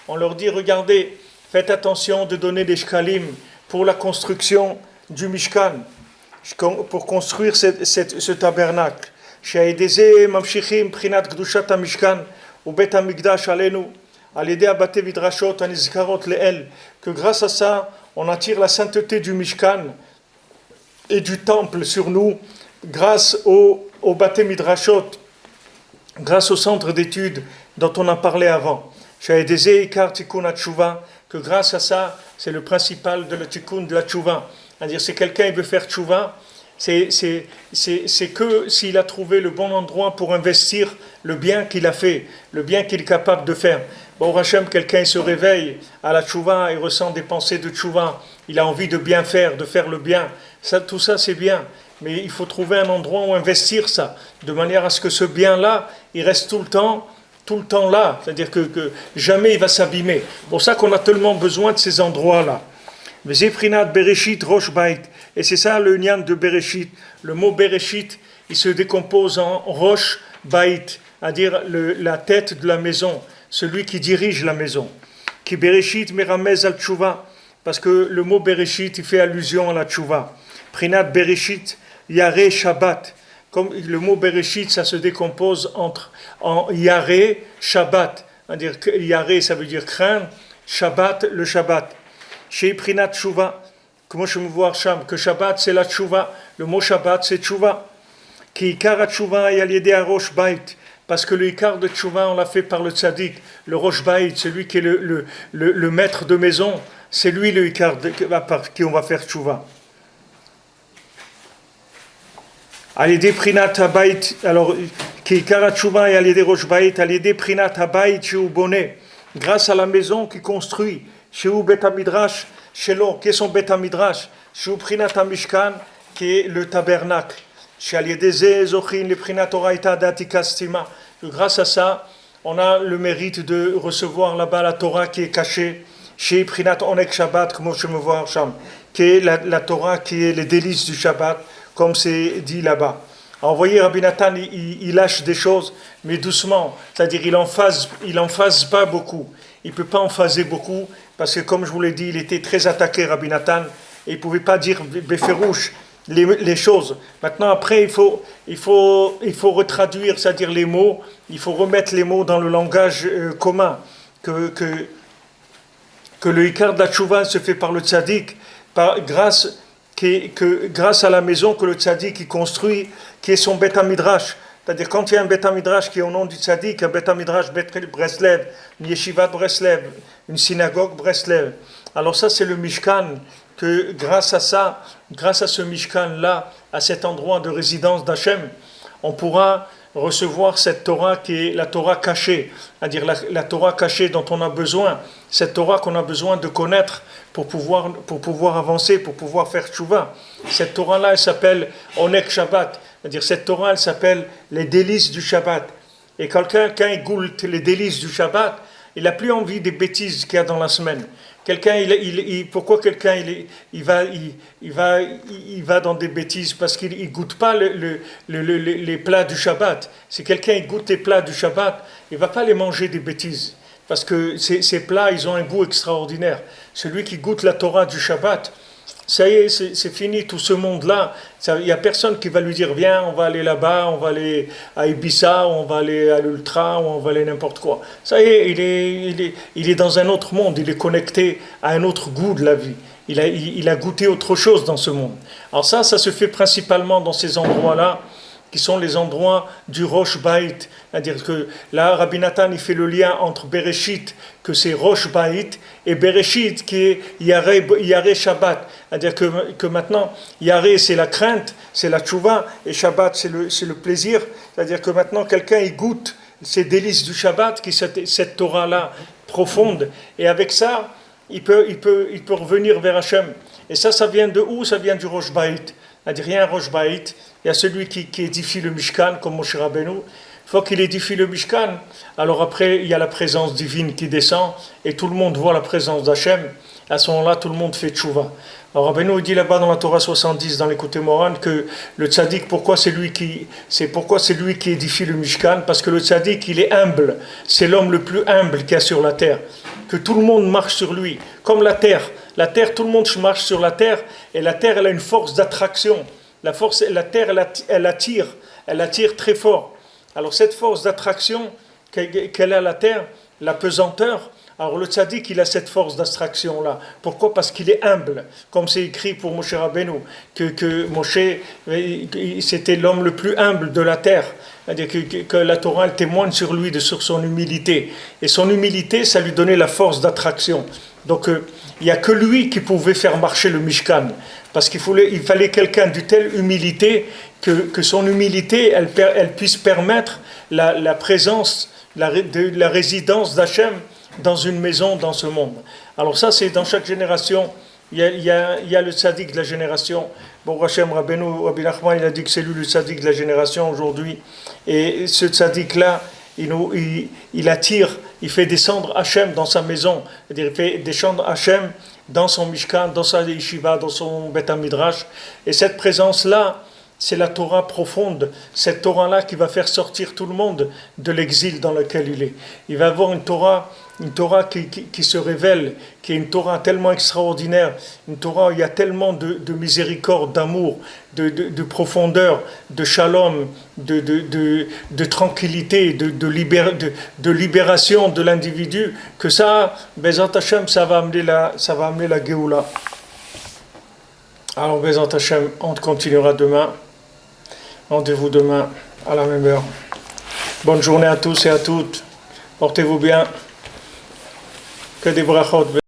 [SPEAKER 2] On leur dit, regardez, faites attention de donner des Shkalim pour la construction du Mishkan, pour construire ce tabernacle. Que grâce à ça, on attire la sainteté du Mishkan et du temple sur nous, grâce au Bate Midrashot, grâce au centre d'études dont on a parlé avant. Que grâce à ça, c'est le principal de la tikkun de la tchouva. C'est-à-dire, si quelqu'un veut faire tchouva, c'est que s'il a trouvé le bon endroit pour investir le bien qu'il a fait, le bien qu'il est capable de faire. Bon, Hachem, quelqu'un se réveille à la tchouva, il ressent des pensées de tchouva, il a envie de bien faire, de faire le bien. Tout ça, c'est bien. Mais il faut trouver un endroit où investir ça, de manière à ce que ce bien-là, il reste tout le temps là. C'est-à-dire que jamais il va s'abîmer. C'est pour ça qu'on a tellement besoin de ces endroits-là. Et c'est ça le nyan de Bereshit. Le mot Bereshit, il se décompose en Rosh Bait, c'est-à-dire la tête de la maison, celui qui dirige la maison. Qui Bereshit meramez al tshuva, parce que le mot Bereshit, il fait allusion à la tshuva. Prinat Bereshit Yare Shabbat. Comme le mot Bereshit, ça se décompose en Yare Shabbat. C'est-à-dire que Yare, ça veut dire craindre, Shabbat, le Shabbat. Chez Prinat Tshuva, comment je me vois Sham, que Shabbat c'est la Tshuva, le mot Shabbat c'est Tshuva. Qui Ikar Tshuva et Aliédé à Rosh Bait, parce que le Ikar de Tshuva on l'a fait par le Tzaddik, le Rosh Bait, celui qui est le maître de maison, c'est lui le Ikar par qui on va faire Tshuva. Aliédé Prinat Habayit, alors qui Ikar Tshuva et Aliédé Rosh Bait, Aliédé Prinat Habayit chez Bonnet, grâce à la maison qui construit. Chez Bet Midrash, chez l'eau, qui est son Bet Midrash, chez Prinat Mishkan, qui est le tabernacle. Chez Aliédézé, Zochin, le Prinat Oraita d'Atikastima. Grâce à ça, on a le mérite de recevoir là-bas la Torah qui est cachée. Chez Prinat Onek Shabbat, comme je me vois en Sham, qui est la Torah qui est les délices du Shabbat, comme c'est dit là-bas. Alors, vous voyez, Rabbi Nathan, il lâche des choses, mais doucement. C'est-à-dire, il en phase pas beaucoup. Il ne peut pas en phaser beaucoup, parce que comme je vous l'ai dit, il était très attaqué, Rabbi Nathan, et il ne pouvait pas dire béférouche les choses. Maintenant, après, il faut retraduire, c'est-à-dire les mots, il faut remettre les mots dans le langage commun, que le Ikar de la Tchouva se fait par le Tzaddik, grâce à la maison que le Tzaddik construit, qui est son Beth Midrash. C'est-à-dire, quand il y a un Beth Midrash qui est au nom du Tzaddik, un Beth Midrash Breslev, une Yeshiva de Breslev, une synagogue Breslev, alors ça, c'est le Mishkan, que grâce à ce Mishkan-là, à cet endroit de résidence d'Hachem, on pourra recevoir cette Torah qui est la Torah cachée, c'est-à-dire la Torah cachée dont on a besoin, cette Torah qu'on a besoin de connaître pour pouvoir avancer, pour pouvoir faire tchouva. Cette Torah-là, elle s'appelle Onek Shabbat. C'est-à-dire, cette Torah, elle s'appelle les délices du Shabbat. Et quand il goûte les délices du Shabbat, il n'a plus envie des bêtises qu'il y a dans la semaine. Pourquoi quelqu'un il va dans des bêtises? Parce qu'il ne goûte pas les plats du Shabbat. Si quelqu'un goûte les plats du Shabbat, il ne va pas les manger des bêtises. Parce que ces plats, ils ont un goût extraordinaire. Celui qui goûte la Torah du Shabbat, ça y est, c'est fini tout ce monde-là. Il n'y a personne qui va lui dire, viens, on va aller là-bas, on va aller à Ibiza, on va aller à l'Ultra, ou on va aller n'importe quoi. Ça y est, il est dans un autre monde, il est connecté à un autre goût de la vie. Il a goûté autre chose dans ce monde. Alors ça se fait principalement dans ces endroits-là, qui sont les endroits du Rosh Bait. C'est-à-dire que là, Rabbi Nathan, il fait le lien entre Bereshit, que c'est Rosh Bait, et Bereshit, qui est Yareh Shabbat. C'est-à-dire que maintenant, Yareh, c'est la crainte, c'est la tchouva, et Shabbat, c'est le plaisir. C'est-à-dire que maintenant, quelqu'un, il goûte ces délices du Shabbat, qui cette Torah-là profonde, et avec ça, il peut revenir vers Hachem. Et ça vient de où? Ça vient du Rosh Bait. C'est-à-dire, il y a un Rosh Bait, il y a celui qui édifie le Mishkan, comme Moshe Rabbeinu. Une fois qu'il édifie le Mishkan, alors après, il y a la présence divine qui descend, et tout le monde voit la présence d'Hachem. À ce moment-là, tout le monde fait tchouva. Alors Rabbeinu dit là-bas dans la Torah 70, dans l'écoute Moran, que le tzaddik, pourquoi c'est lui qui édifie le Mishkan? Parce que le tzaddik, il est humble. C'est l'homme le plus humble qu'il y a sur la terre. Que tout le monde marche sur lui. Comme la terre. La terre, tout le monde marche sur la terre. Et la terre, elle a une force d'attraction. La terre, elle attire très fort. Alors cette force d'attraction qu'elle a la terre, la pesanteur, alors le tzaddik, il a cette force d'attraction-là. Pourquoi? Parce qu'il est humble. Comme c'est écrit pour Moshe Rabbeinu, que Moshe, c'était l'homme le plus humble de la terre. C'est-à-dire que la Torah, elle témoigne sur lui, sur son humilité. Et son humilité, ça lui donnait la force d'attraction. Donc il n'y a que lui qui pouvait faire marcher le Mishkan. Parce qu'il fallait quelqu'un d'une telle humilité que son humilité, elle puisse permettre la présence, la résidence d'Hachem dans une maison, dans ce monde. Alors ça, c'est dans chaque génération, il y a le tzaddik de la génération. Bon, Hachem Rabbeinu, Rabbi Nachman, il a dit que c'est lui le tzaddik de la génération aujourd'hui. Et ce tzaddik-là, il attire, il fait descendre Hachem dans sa maison. C'est-à-dire, il fait descendre Hachem dans son Mishkan, dans sa yeshiva, dans son Bet HaMidrash. Et cette présence-là, c'est la Torah profonde, cette Torah-là qui va faire sortir tout le monde de l'exil dans lequel il est. Il va avoir une Torah qui se révèle, qui est une Torah tellement extraordinaire, une Torah où il y a tellement de miséricorde, d'amour, de profondeur, de shalom, de tranquillité, de libération de l'individu, que ça, Bezat Hashem, ça va amener la Géoula. Alors Bezat Hashem, on continuera demain. Rendez-vous demain à la même heure. Bonne journée à tous et à toutes. Portez-vous bien. Que des brachot.